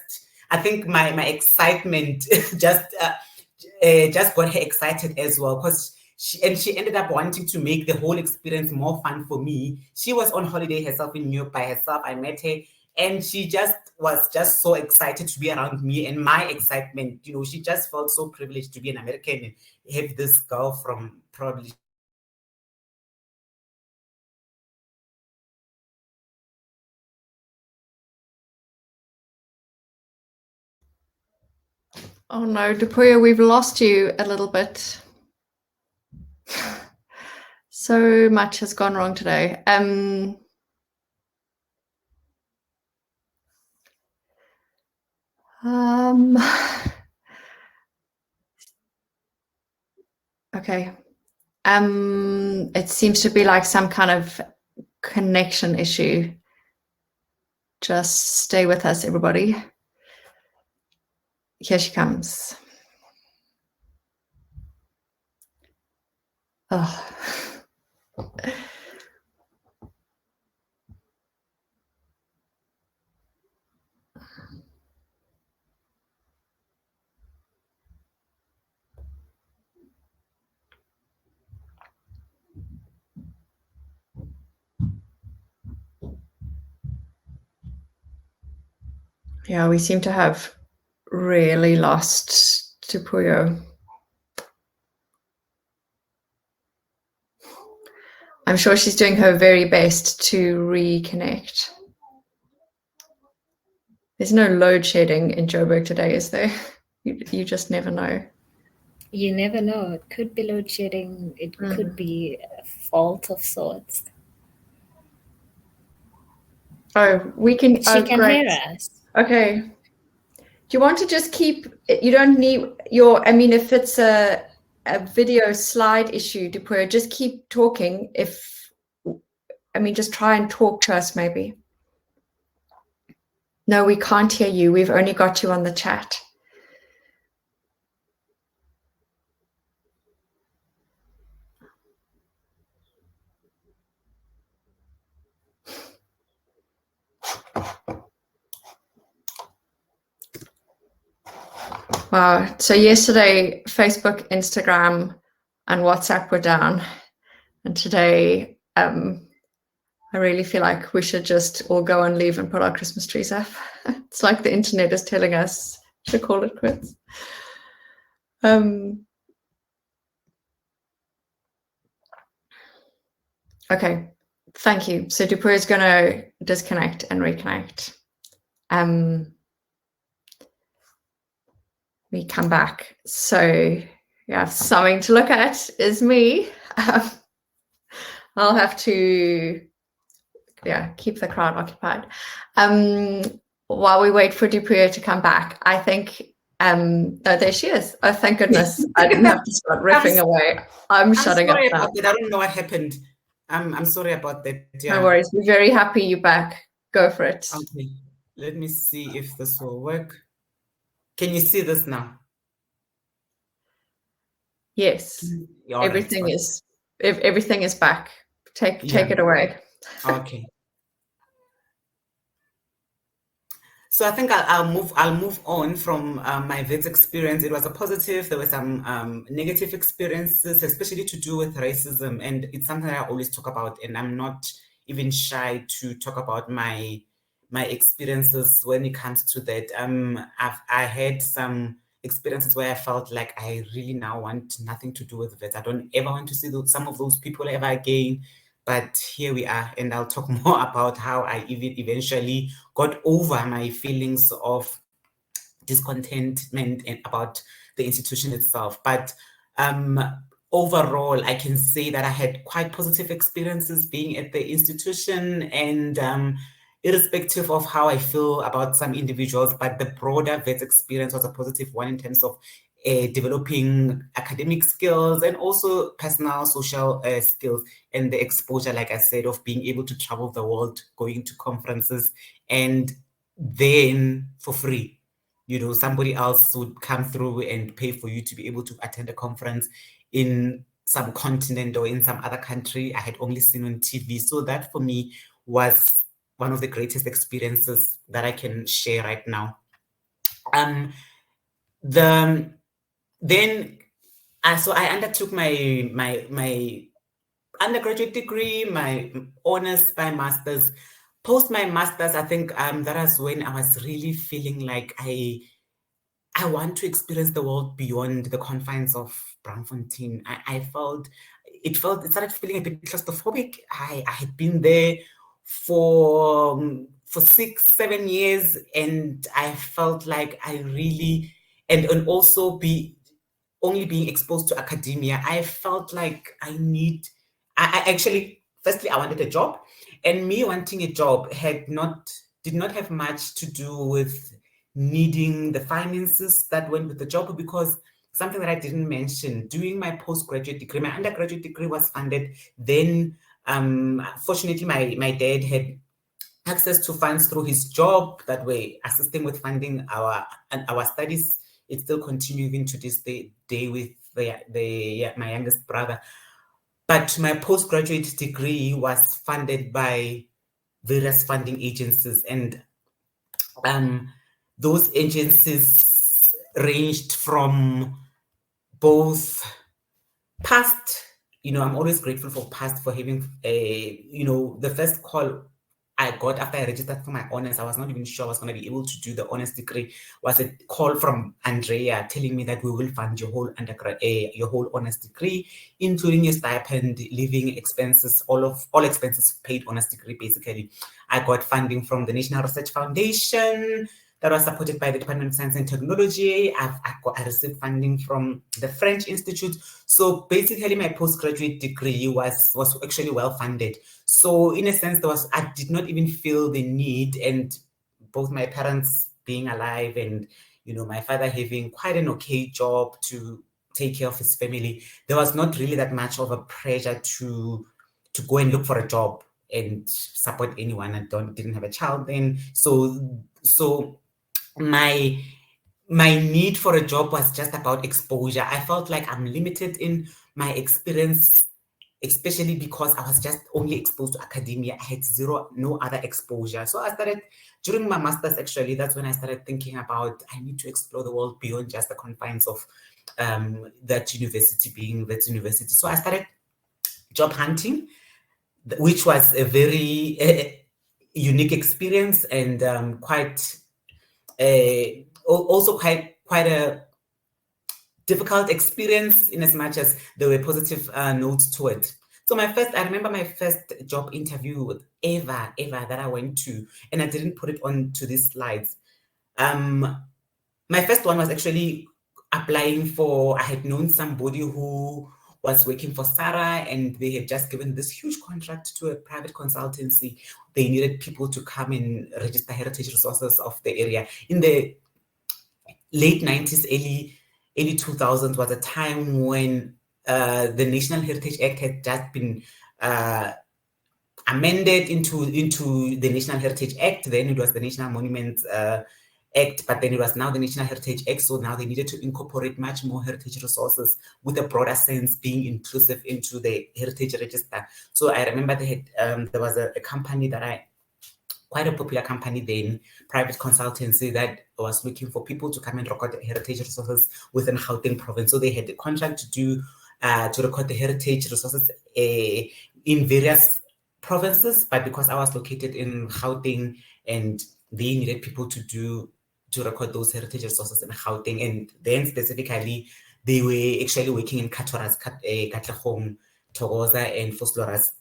I think my excitement just got her excited as well, because she ended up wanting to make the whole experience more fun for me. She was on holiday herself in New York by herself. I met her, and she just was just so excited to be around me and my excitement. You know, she just felt so privileged to be an American and have this girl from probably. Oh no, Dipuo, we've lost you a little bit. So much has gone wrong today. Okay. It seems to be like some kind of connection issue. Just stay with us, everybody. Here she comes. Oh. Yeah, we seem to have really lost Dipuo. I'm sure she's doing her very best to reconnect. There's no load shedding in Joburg today, is there? You just never know. You never know. It could be load shedding. It could be a fault of sorts. Oh, we can. She can great. hear us. Okay. Do you want to just keep? You don't need your. I mean, if it's a video slide issue, Dipuo, just keep talking. Just try and talk to us, maybe. No, we can't hear you. We've only got you on the chat. Wow. So yesterday, Facebook, Instagram, and WhatsApp were down. And today, I really feel like we should just all go on leave and put our Christmas trees up. It's like the internet is telling us to call it quits. Okay, thank you. So Dipuo is going to disconnect and reconnect. We come back. So you have something to look at is me. I'll have to keep the crowd occupied. While we wait for Dipuo to come back, I think, oh, there she is. Oh, thank goodness. I didn't have to start ripping away. I'm shutting up now. I don't know what happened. I'm sorry about that. Yeah. No worries. We're very happy you're back. Go for it. Okay. Let me see if this will work. Can you see this now? Yes. Everything is back. Take it away. Okay. So I think I'll move on from my vet experience. It was a positive. There were some negative experiences, especially to do with racism, and it's something that I always talk about. And I'm not even shy to talk about my experiences when it comes to that. I had some experiences where I felt like I really now want nothing to do with vets. I don't ever want to see some of those people ever again. But here we are, and I'll talk more about how I eventually got over my feelings of discontentment and about the institution itself. But overall, I can say that I had quite positive experiences being at the institution, and irrespective of how I feel about some individuals, but the broader vet experience was a positive one in terms of developing academic skills and also personal social skills, and the exposure, like I said, of being able to travel the world, going to conferences, and then for free. You know, somebody else would come through and pay for you to be able to attend a conference in some continent or in some other country I had only seen on TV. So that for me was one of the greatest experiences that I can share right now. So I undertook my undergraduate degree, my honors by master's. Post my master's, I think that was when I was really feeling like I want to experience the world beyond the confines of Braamfontein. It started feeling a bit claustrophobic. I had been there for 6-7 years, and I felt like I really, and also only being exposed to academia, I felt like I actually, firstly, I wanted a job, and me wanting a job did not have much to do with needing the finances that went with the job, because something that I didn't mention, doing my postgraduate degree, my undergraduate degree was funded. Then, fortunately, my dad had access to funds through his job that were assisting with funding our studies. It's still continuing to this day with my youngest brother. But my postgraduate degree was funded by various funding agencies, and those agencies ranged from both past, I'm always grateful for past, for having the first call I got after I registered for my honors. I was not even sure I was going to be able to do the honors degree. Was a call from Andrea telling me that we will fund your whole your whole honors degree, including your stipend, living expenses, all expenses paid honors degree. Basically, I got funding from the National Research Foundation that was supported by the Department of Science and Technology. I received funding from the French Institute. So basically, my postgraduate degree was actually well funded. So in a sense, I did not even feel the need, and both my parents being alive and my father having quite an okay job to take care of his family, there was not really that much of a pressure to go and look for a job and support anyone. I didn't have a child then, so my need for a job was just about exposure. I felt like I'm limited in my experience, especially because I was just only exposed to academia. I had no other exposure. So I started, during my master's actually, that's when I started thinking about, I need to explore the world beyond just the confines of that university, being that university. So I started job hunting, which was a very unique experience, and also quite a difficult experience, in as much as there were positive notes to it. So I remember my first job interview ever that I went to, and I didn't put it onto these slides. My first one was actually applying for, I had known somebody who was working for SARA, and they had just given this huge contract to a private consultancy. They needed people to come and register heritage resources of the area. In the late 90s, early 2000s was a time when the National Heritage Act had just been amended into the National Heritage Act. Then it was the National Monuments Act, but then it was now the National Heritage Act. So now they needed to incorporate much more heritage resources with a broader sense, being inclusive into the heritage register. So I remember they had there was a company that I quite a popular company then, private consultancy that was looking for people to come and record heritage resources within Gauteng province. So they had a contract to do to record the heritage resources in various provinces, but because I was located in Gauteng and they needed people to record those heritage resources in Gauteng, and then specifically they were actually working in Katora's, Kgotleng, Khosa and Vosloorus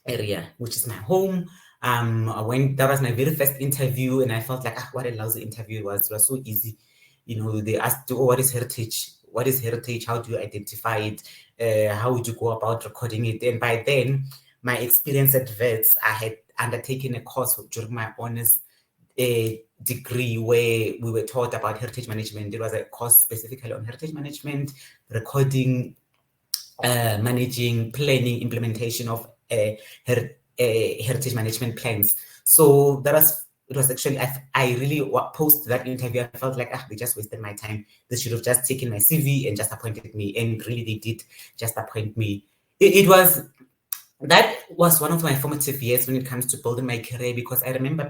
area, which is my home. That was my very first interview, and I felt like, what a lousy interview it was. It was so easy. You know, they asked, oh, what is heritage? What is heritage? How do you identify it? How would you go about recording it? And by then, my experience at VETS, I had undertaken a course during my honors degree where we were taught about heritage management. It was a course specifically on heritage management, recording, managing, planning, implementation of heritage management plans. So it was actually, I really, post that interview, I felt like, they just wasted my time. They should have just taken my CV and just appointed me. And really they did just appoint me. That was one of my formative years when it comes to building my career, because I remember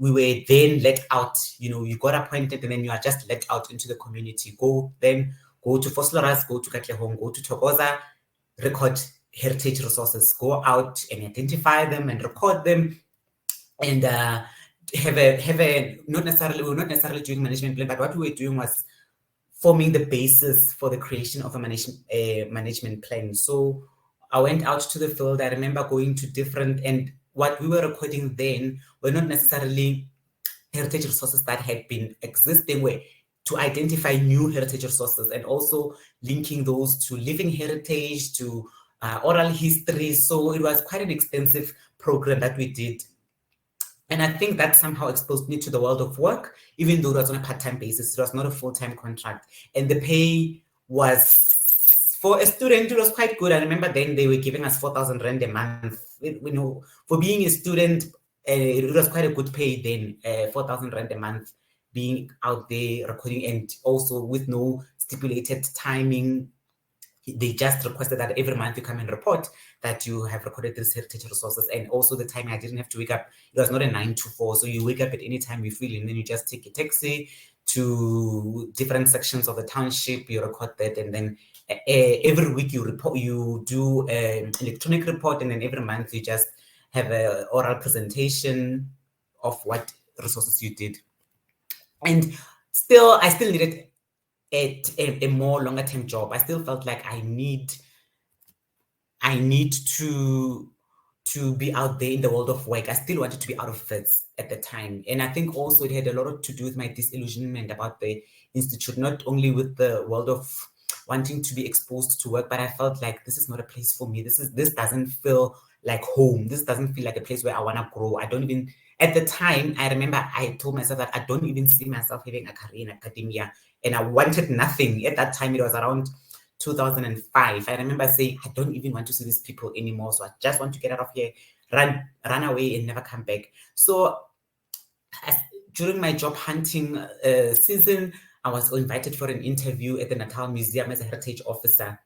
we were then let out, you got appointed and then you are just let out into the community. Go to Vosloorus, go to Kgotleng, go to Khosa, record heritage resources, go out and identify them and record them, and we're not necessarily doing management plan, but what we were doing was forming the basis for the creation of a management plan. So I went out to the field. I remember going to and what we were recording then were not necessarily heritage resources that had been existing, were to identify new heritage resources and also linking those to living heritage, to oral history. So it was quite an extensive program that we did. And I think that somehow exposed me to the world of work, even though it was on a part-time basis. It was not a full-time contract. And the pay was, for a student, it was quite good. I remember then they were giving us 4,000 Rand a month. For being a student, it was quite a good pay then, 4,000 Rand a month, being out there recording, and also with no stipulated timing. They just requested that every month you come and report that you have recorded these heritage resources. And also the timing, I didn't have to wake up. It was not a 9 to 4. So you wake up at any time you feel, and then you just take a taxi to different sections of the township, you record that, and then every week you do an electronic report, and then every month you just have an oral presentation of what resources you did. And I still needed a more longer term job. I still felt like I need to be out there in the world of work. I still wanted to be out of VETS at the time. And I think also it had a lot to do with my disillusionment about the institute, not only with the world of wanting to be exposed to work, but I felt like this is not a place for me. This doesn't feel like home. This doesn't feel like a place where I want to grow. At the time, I remember I told myself that I don't even see myself having a career in academia, and I wanted nothing. At that time, it was around 2005. I remember saying, I don't even want to see these people anymore. So I just want to get out of here, run away and never come back. So during my job hunting season, I was invited for an interview at the Natal Museum as a heritage officer.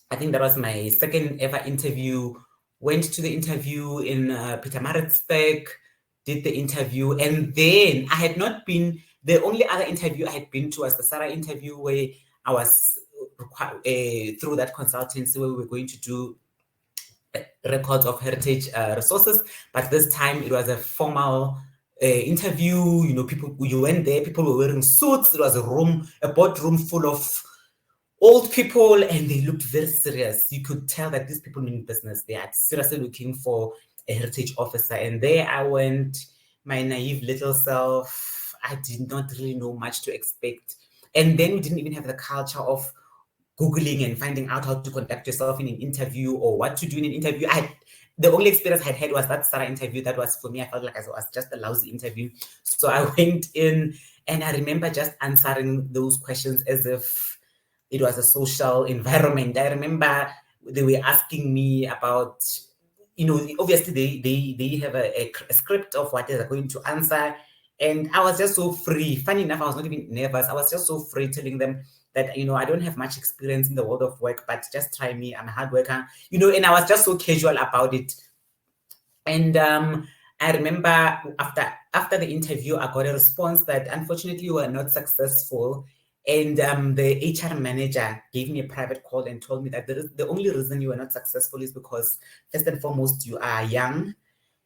I think that was my second ever interview. Went to the interview in Pietermaritzburg, did the interview, and then I had not been, the only other interview I had been to was the Sarah interview, where I was through that consultancy where we were going to do records of heritage resources, but this time it was a formal interview. You went there, people were wearing suits. It was a boardroom full of old people, and they looked very serious. You could tell that these people mean business. They are seriously looking for a heritage officer. And there I went, my naive little self. I did not really know much to expect. And then we didn't even have the culture of Googling and finding out how to conduct yourself in an interview or what to do in an interview. The only experience I had was that Sarah interview. That was, for me, I felt like it was just a lousy interview. So I went in, and I remember just answering those questions as if it was a social environment. I remember they were asking me about, obviously they have a script of what they're going to answer. And I was just so free. Funny enough, I was not even nervous. I was just so free, telling them that, I don't have much experience in the world of work, but just try me. I'm a hard worker, and I was just so casual about it. And I remember after the interview, I got a response that unfortunately you were not successful. And the HR manager gave me a private call and told me that the only reason you were not successful is because, first and foremost, you are young,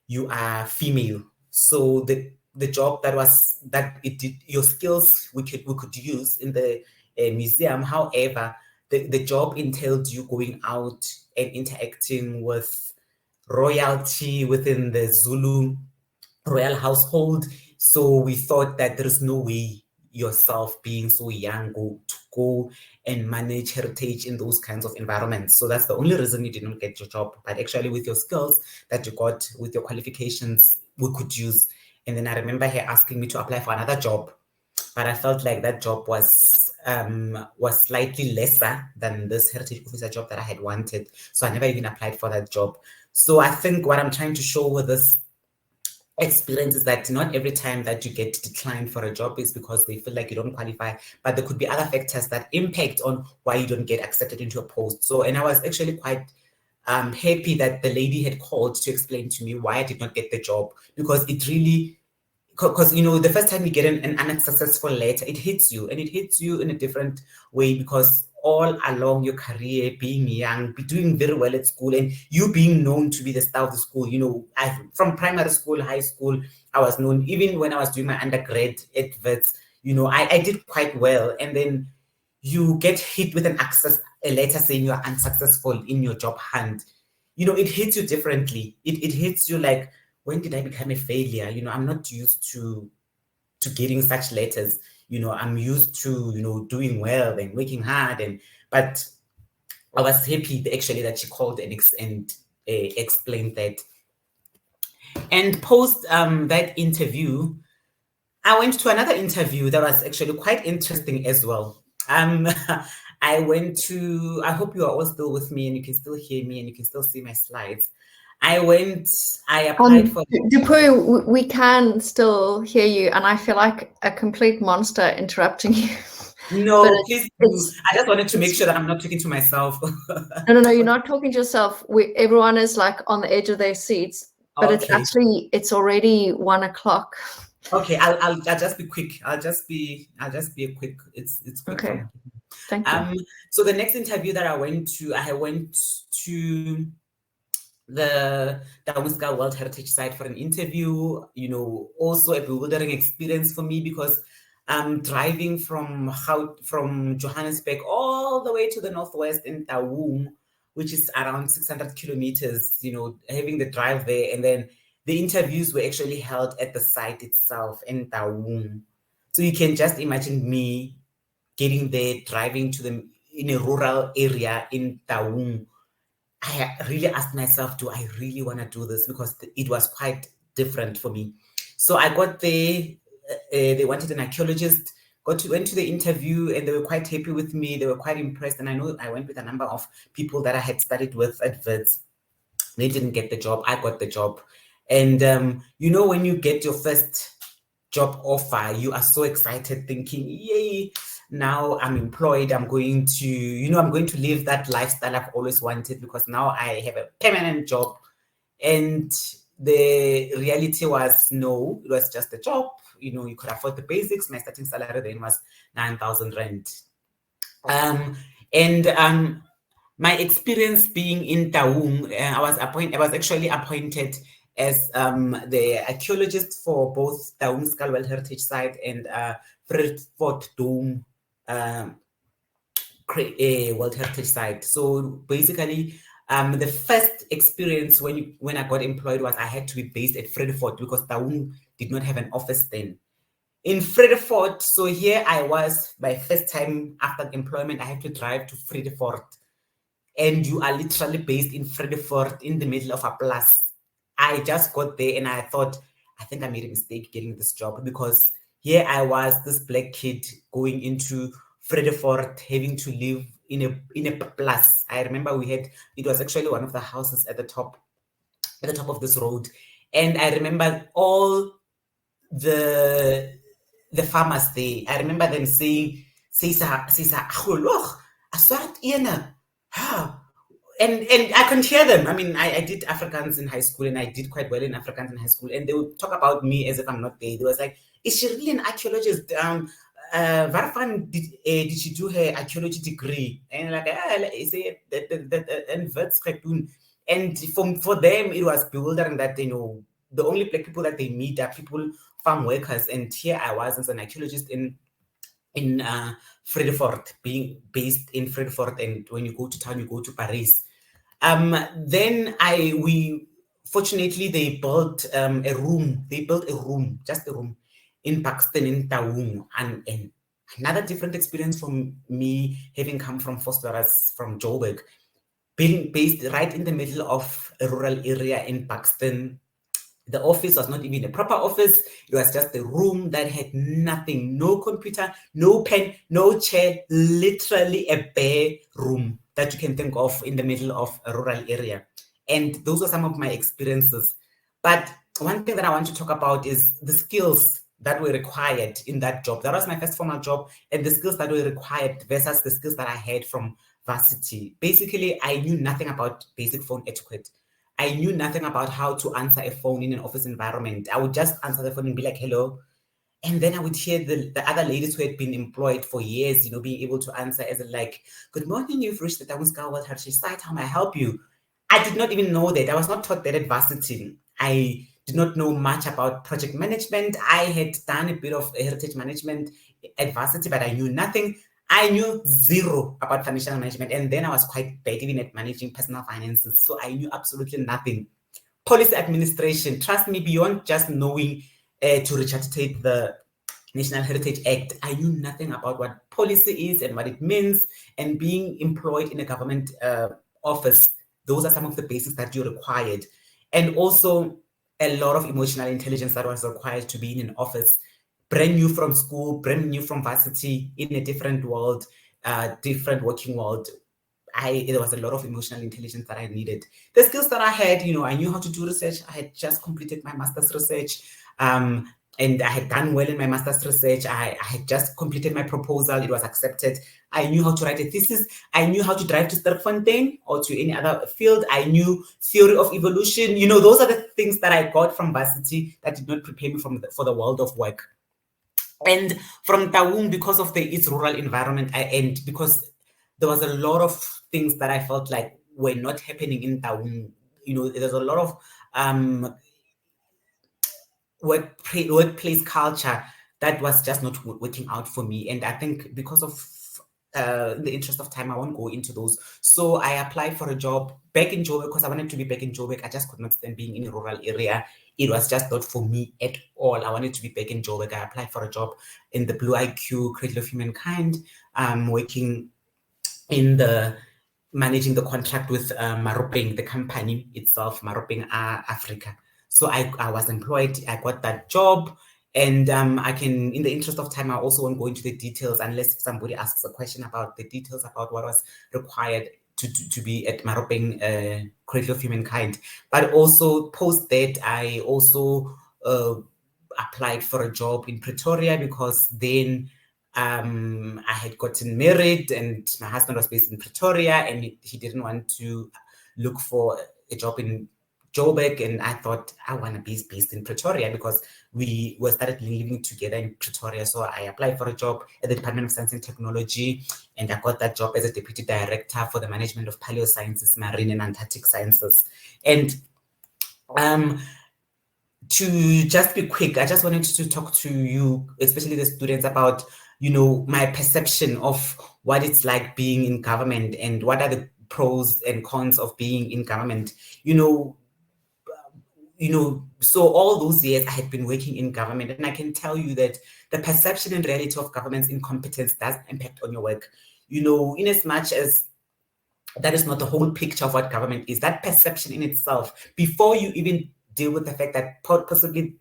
you are female. So the job your skills we could use in the museum. However, the job entailed you going out and interacting with royalty within the Zulu royal household. So we thought that there is no way yourself being so young to go and manage heritage in those kinds of environments. So that's the only reason you didn't get your job. But actually with your skills that you got, with your qualifications, we could use. And then I remember her asking me to apply for another job, but I felt like that job was slightly lesser than this heritage officer job that I had wanted. So I never even applied for that job. So I think what I'm trying to show with this experience is that not every time that you get declined for a job is because they feel like you don't qualify, but there could be other factors that impact on why you don't get accepted into a post. So, and I was actually quite happy that the lady had called to explain to me why I did not get the job, because it really, because the first time you get an unsuccessful letter, it hits you, and it hits you in a different way, because all along your career, being young, be doing very well at school, and you being known to be the star of the school, from primary school, high school, I was known. Even when I was doing my undergrad at Wits, I did quite well, and then you get hit with a letter saying you are unsuccessful in your job hunt. It hits you differently. It hits you like, when did I become a failure? I'm not used to getting such letters. I'm used to, doing well and working hard. But I was happy actually that she called and explained that. And post that interview, I went to another interview that was actually quite interesting as well. I hope you are all still with me and you can still hear me and you can still see my slides. I applied for... Dipuo, we can still hear you, and I feel like a complete monster interrupting you. No, please do. I just wanted to make sure that I'm not talking to myself. No, you're not talking to yourself. Everyone is like on the edge of their seats, but Okay. it's already 1 o'clock. Okay, I'll just be quick. I'll just be quick. It's quick. Okay. Thank you. So the next interview that I went to the Womxn World Heritage Site for an interview, also a bewildering experience for me, because driving from Johannesburg all the way to the northwest in Taung, which is around 600 kilometers, having the drive there. And then the interviews were actually held at the site itself in Taung. So you can just imagine me getting there, driving in a rural area in Taung. I really asked myself, do I really want to do this? Because it was quite different for me. So I got there, they wanted an archaeologist, went to the interview, and they were quite happy with me. They were quite impressed. And I know I went with a number of people that I had studied with at Wits. They didn't get the job. I got the job. And, when you get your first job offer, you are so excited, thinking, yay, now I'm employed. I'm going to live that lifestyle I've always wanted, because now I have a permanent job. And the reality was, no, it was just a job. You could afford the basics. My starting salary then was 9,000 rand. My experience being in Taung, I was actually appointed as the archaeologist for both Taung Skull World Heritage Site and Fredfort Dome World Heritage Site. So basically, the first experience when I got employed was I had to be based at Fredfort, because Taung did not have an office then. In Fredfort, so here I was, my first time after employment, I had to drive to Fredfort. And you are literally based in Fredfort in the middle of a plus. I just got there and I thought, I think I made a mistake getting this job, because here I was, this black kid going into Fredfort, having to live in a plus. I remember it was actually one of the houses at the top of this road. And I remember all the farmers there. I remember them saying, and I can hear them. I mean, I did Afrikaans in high school, and I did quite well in Afrikaans in high school. And they would talk about me as if I'm not there. They was like, "Is she really an archaeologist? Waarvan did she do her archaeology degree?" And like, I say that. And for them, it was bewildering that, you know, the only black people that they meet are people, farm workers. And here I was as an archaeologist in Fredefort, being based in Fredefort, and when you go to town, you go to Paris. Then fortunately they built a room. They built a room, just a room, in Paxton, in Taung, and another different experience from me, having come from Vosloorus, from Joburg, being based right in the middle of a rural area in Paxton. The office was not even a proper office. It was just a room that had nothing, no computer, no pen, no chair, literally a bare room that you can think of in the middle of a rural area. And those are some of my experiences. But one thing that I want to talk about is the skills that were required in that job. That was my first formal job, and the skills that were required versus the skills that I had from varsity. Basically, I knew nothing about basic phone etiquette. I knew nothing about how to answer a phone in an office environment. I would just answer the phone and be like, "Hello." And then I would hear the other ladies who had been employed for years, you know, being able to answer as like, "Good morning, you've reached the Tamuska World Heritage Site. How may I help you?" I did not even know that. I was not taught that at varsity. I did not know much about project management. I had done a bit of heritage management at varsity, but I knew nothing. I knew zero about financial management. And then I was quite bad even at managing personal finances. So I knew absolutely nothing. Policy administration, trust me, beyond just knowing to regurgitate the National Heritage Act, I knew nothing about what policy is and what it means. And being employed in a government office, those are some of the basics that you required. And also a lot of emotional intelligence that was required to be in an office. Brand new from school, brand new from varsity, in a different world, different working world. There was a lot of emotional intelligence that I needed. The skills that I had, you know, I knew how to do research. I had just completed my master's research, and I had done well in my master's research. I had just completed my proposal. It was accepted. I knew how to write a thesis. I knew how to drive to Sterkfontein or to any other field. I knew theory of evolution. You know, those are the things that I got from varsity that did not prepare me for the world of work. And from Taung, because of its rural environment, and because there was a lot of things that I felt like were not happening in Taung. You know, there's a lot of workplace culture that was just not working out for me. And I think because of the interest of time, I won't go into those. So I applied for a job back in Joburg because I wanted to be back in Joburg. I just could not stand being in a rural area. It was just not for me at all. I wanted to be back in Joburg. I applied for a job in the Blue IQ, Cradle of Humankind, working in managing the contract with Maropeng, the company itself, Maropeng Africa. So I was employed. I got that job. And I can, in the interest of time, I also won't go into the details unless somebody asks a question about the details about what was required to be at Maropeng, Cradle of Humankind. But also post that, I also applied for a job in Pretoria because then I had gotten married and my husband was based in Pretoria and he didn't want to look for a job in Joburg, and I thought I want to be based in Pretoria because we started living together in Pretoria. So I applied for a job at the Department of Science and Technology, and I got that job as a deputy director for the management of palaeosciences, marine and Antarctic sciences. And to just be quick, I just wanted to talk to you, especially the students, about, you know, my perception of what it's like being in government and what are the pros and cons of being in government. So all those years I had been working in government, and I can tell you that the perception and reality of government's incompetence does impact on your work. You know, in as much as that is not the whole picture of what government is, that perception in itself, before you even deal with the fact that possibly,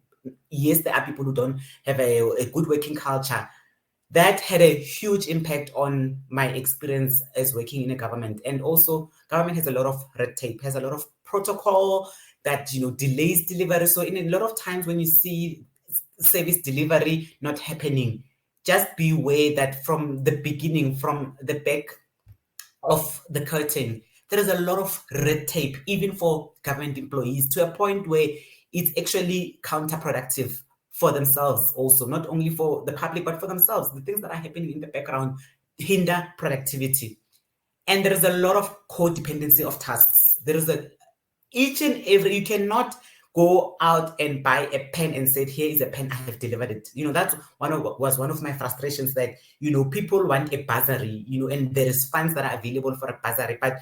yes, there are people who don't have a good working culture, that had a huge impact on my experience as working in a government. And also, government has a lot of red tape, has a lot of protocol that, you know, delays delivery. So in a lot of times when you see service delivery not happening, just beware that from the beginning, from the back of the curtain, there is a lot of red tape, even for government employees, to a point where it's actually counterproductive for themselves also, not only for the public, but for themselves. The things that are happening in the background hinder productivity. And there is a lot of codependency of tasks. There is you cannot go out and buy a pen and say, here is a pen, I have delivered it. That was one of my frustrations, that, people want a bursary, and there is funds that are available for a bursary, but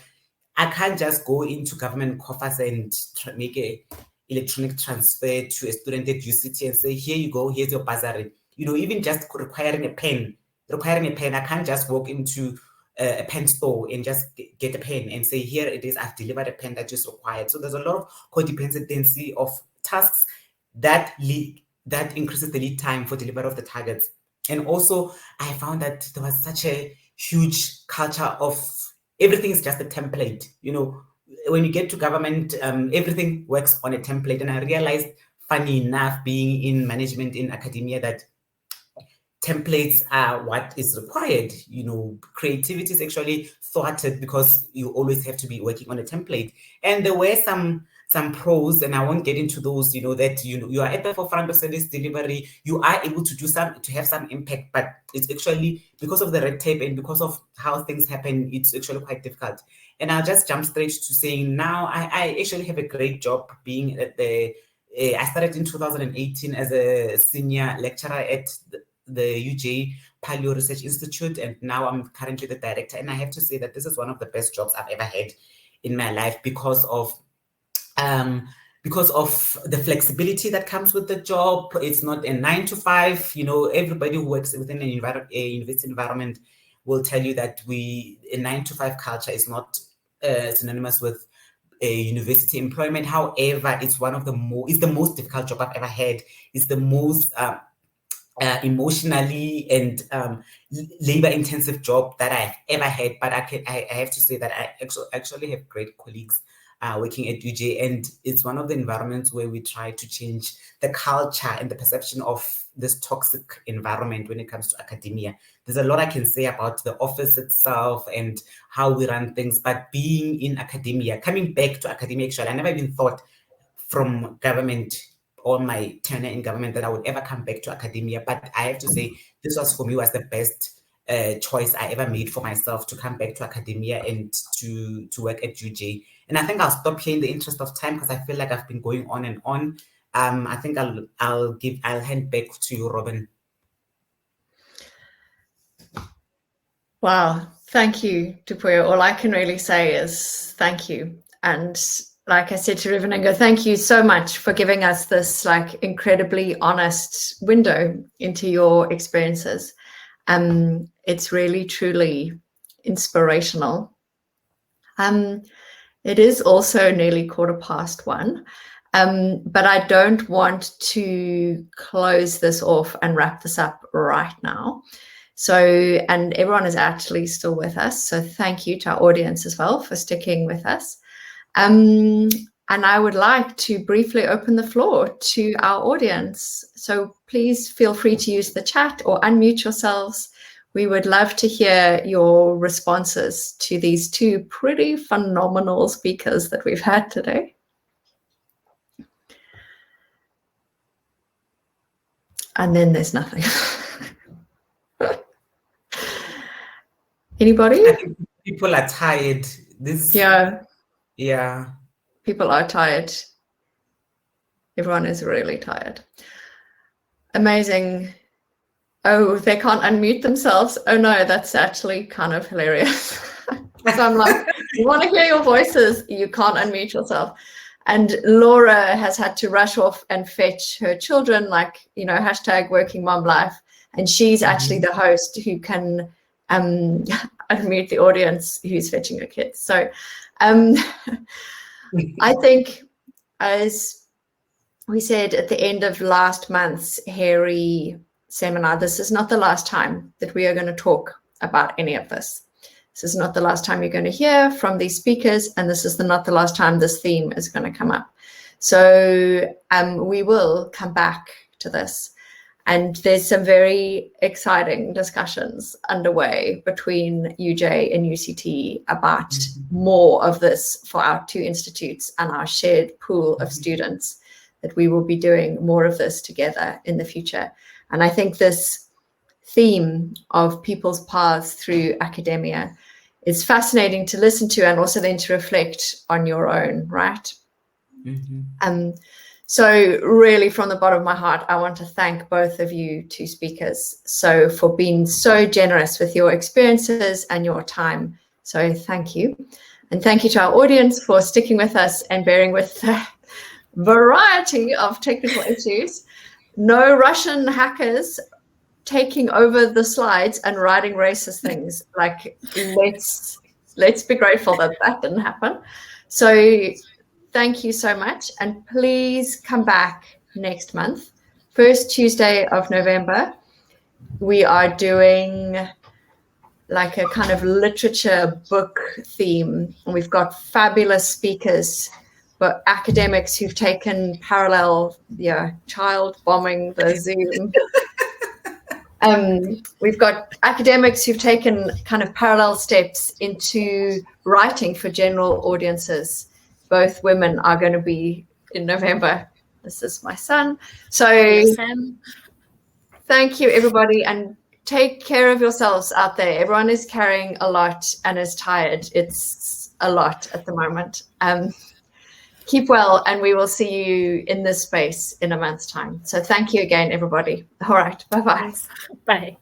I can't just go into government coffers and make a electronic transfer to a student at UCT and say, here you go, here's your bursary. Even just requiring a pen, I can't just walk into a pen store and just get a pen and say, here it is, I've delivered a pen that is required. So there's a lot of codependency of tasks that increases the lead time for delivery of the targets. And also, I found that there was such a huge culture of everything is just a template. When you get to government, everything works on a template. And I realized, funny enough, being in management in academia, that templates are what is required. Creativity is actually thwarted because you always have to be working on a template. And there were some pros, and I won't get into those, that you are at the forefront of service delivery, you are able to have some impact, but it's actually, because of the red tape and because of how things happen, it's actually quite difficult. And I'll just jump straight to saying, now I actually have a great job being at I started in 2018 as a senior lecturer at the UJ Palaeo-Research Institute, and now I'm currently the director. And I have to say that this is one of the best jobs I've ever had in my life because of the flexibility that comes with the job. It's not a 9 to 5. Everybody who works within a university environment will tell you that a 9 to 5 culture is not synonymous with a university employment. However, it's the most difficult job I've ever had. It's the most emotionally and labor-intensive job that I've ever had. But I have to say that I actually have great colleagues working at UJ, and it's one of the environments where we try to change the culture and the perception of this toxic environment when it comes to academia. There's a lot I can say about the office itself and how we run things, but being in academia, coming back to academia, actually, I never even thought from government or my tenure in government that I would ever come back to academia. But I have to say, this was for me was the best choice I ever made for myself, to come back to academia and to work at UJ. And I think I'll stop here in the interest of time because I feel like I've been going on and on. I think I'll hand back to you, Robin. Wow, thank you, Dipuo. All I can really say is thank you. And like I said to Rivoningo, thank you so much for giving us this incredibly honest window into your experiences. It's really, truly inspirational. It is also nearly 1:15, but I don't want to close this off and wrap this up right now. So, and everyone is actually still with us. So thank you to our audience as well for sticking with us. And I would like to briefly open the floor to our audience. So please feel free to use the chat or unmute yourselves. We would love to hear your responses to these two pretty phenomenal speakers that we've had today. And then there's nothing. Anybody? I think people are tired. Yeah. People are tired. Everyone is really tired. Amazing. Oh, they can't unmute themselves. Oh no, that's actually kind of hilarious. So I'm like, you want to hear your voices, you can't unmute yourself. And Laura has had to rush off and fetch her children, hashtag working mom life. And she's actually the host who can unmute the audience who's fetching her kids. So I think, as we said at the end of last month's HERI seminar, this is not the last time that we are going to talk about any of this. This is not the last time you're going to hear from these speakers, and this is not the last time this theme is going to come up. So we will come back to this. And there's some very exciting discussions underway between UJ and UCT about more of this for our two institutes and our shared pool of students, that we will be doing more of this together in the future. And I think this theme of people's paths through academia is fascinating to listen to, and also then to reflect on your own, right? So really, from the bottom of my heart, I want to thank both of you two speakers for being so generous with your experiences and your time. So thank you. And thank you to our audience for sticking with us and bearing with the variety of technical issues. No Russian hackers taking over the slides and writing racist things. Like, let's be grateful that that didn't happen. So thank you so much, and please come back next month. First Tuesday of November, we are doing like a kind of literature book theme, and we've got fabulous speakers, but academics who've taken parallel, child bombing the Zoom. We've got academics who've taken kind of parallel steps into writing for general audiences. Both women are going to be in November. This is my son. So thank you, everybody, and take care of yourselves out there. Everyone is carrying a lot and is tired. It's a lot at the moment. Keep well, and we will see you in this space in a month's time. So thank you again, everybody. All right. Bye-bye. Bye.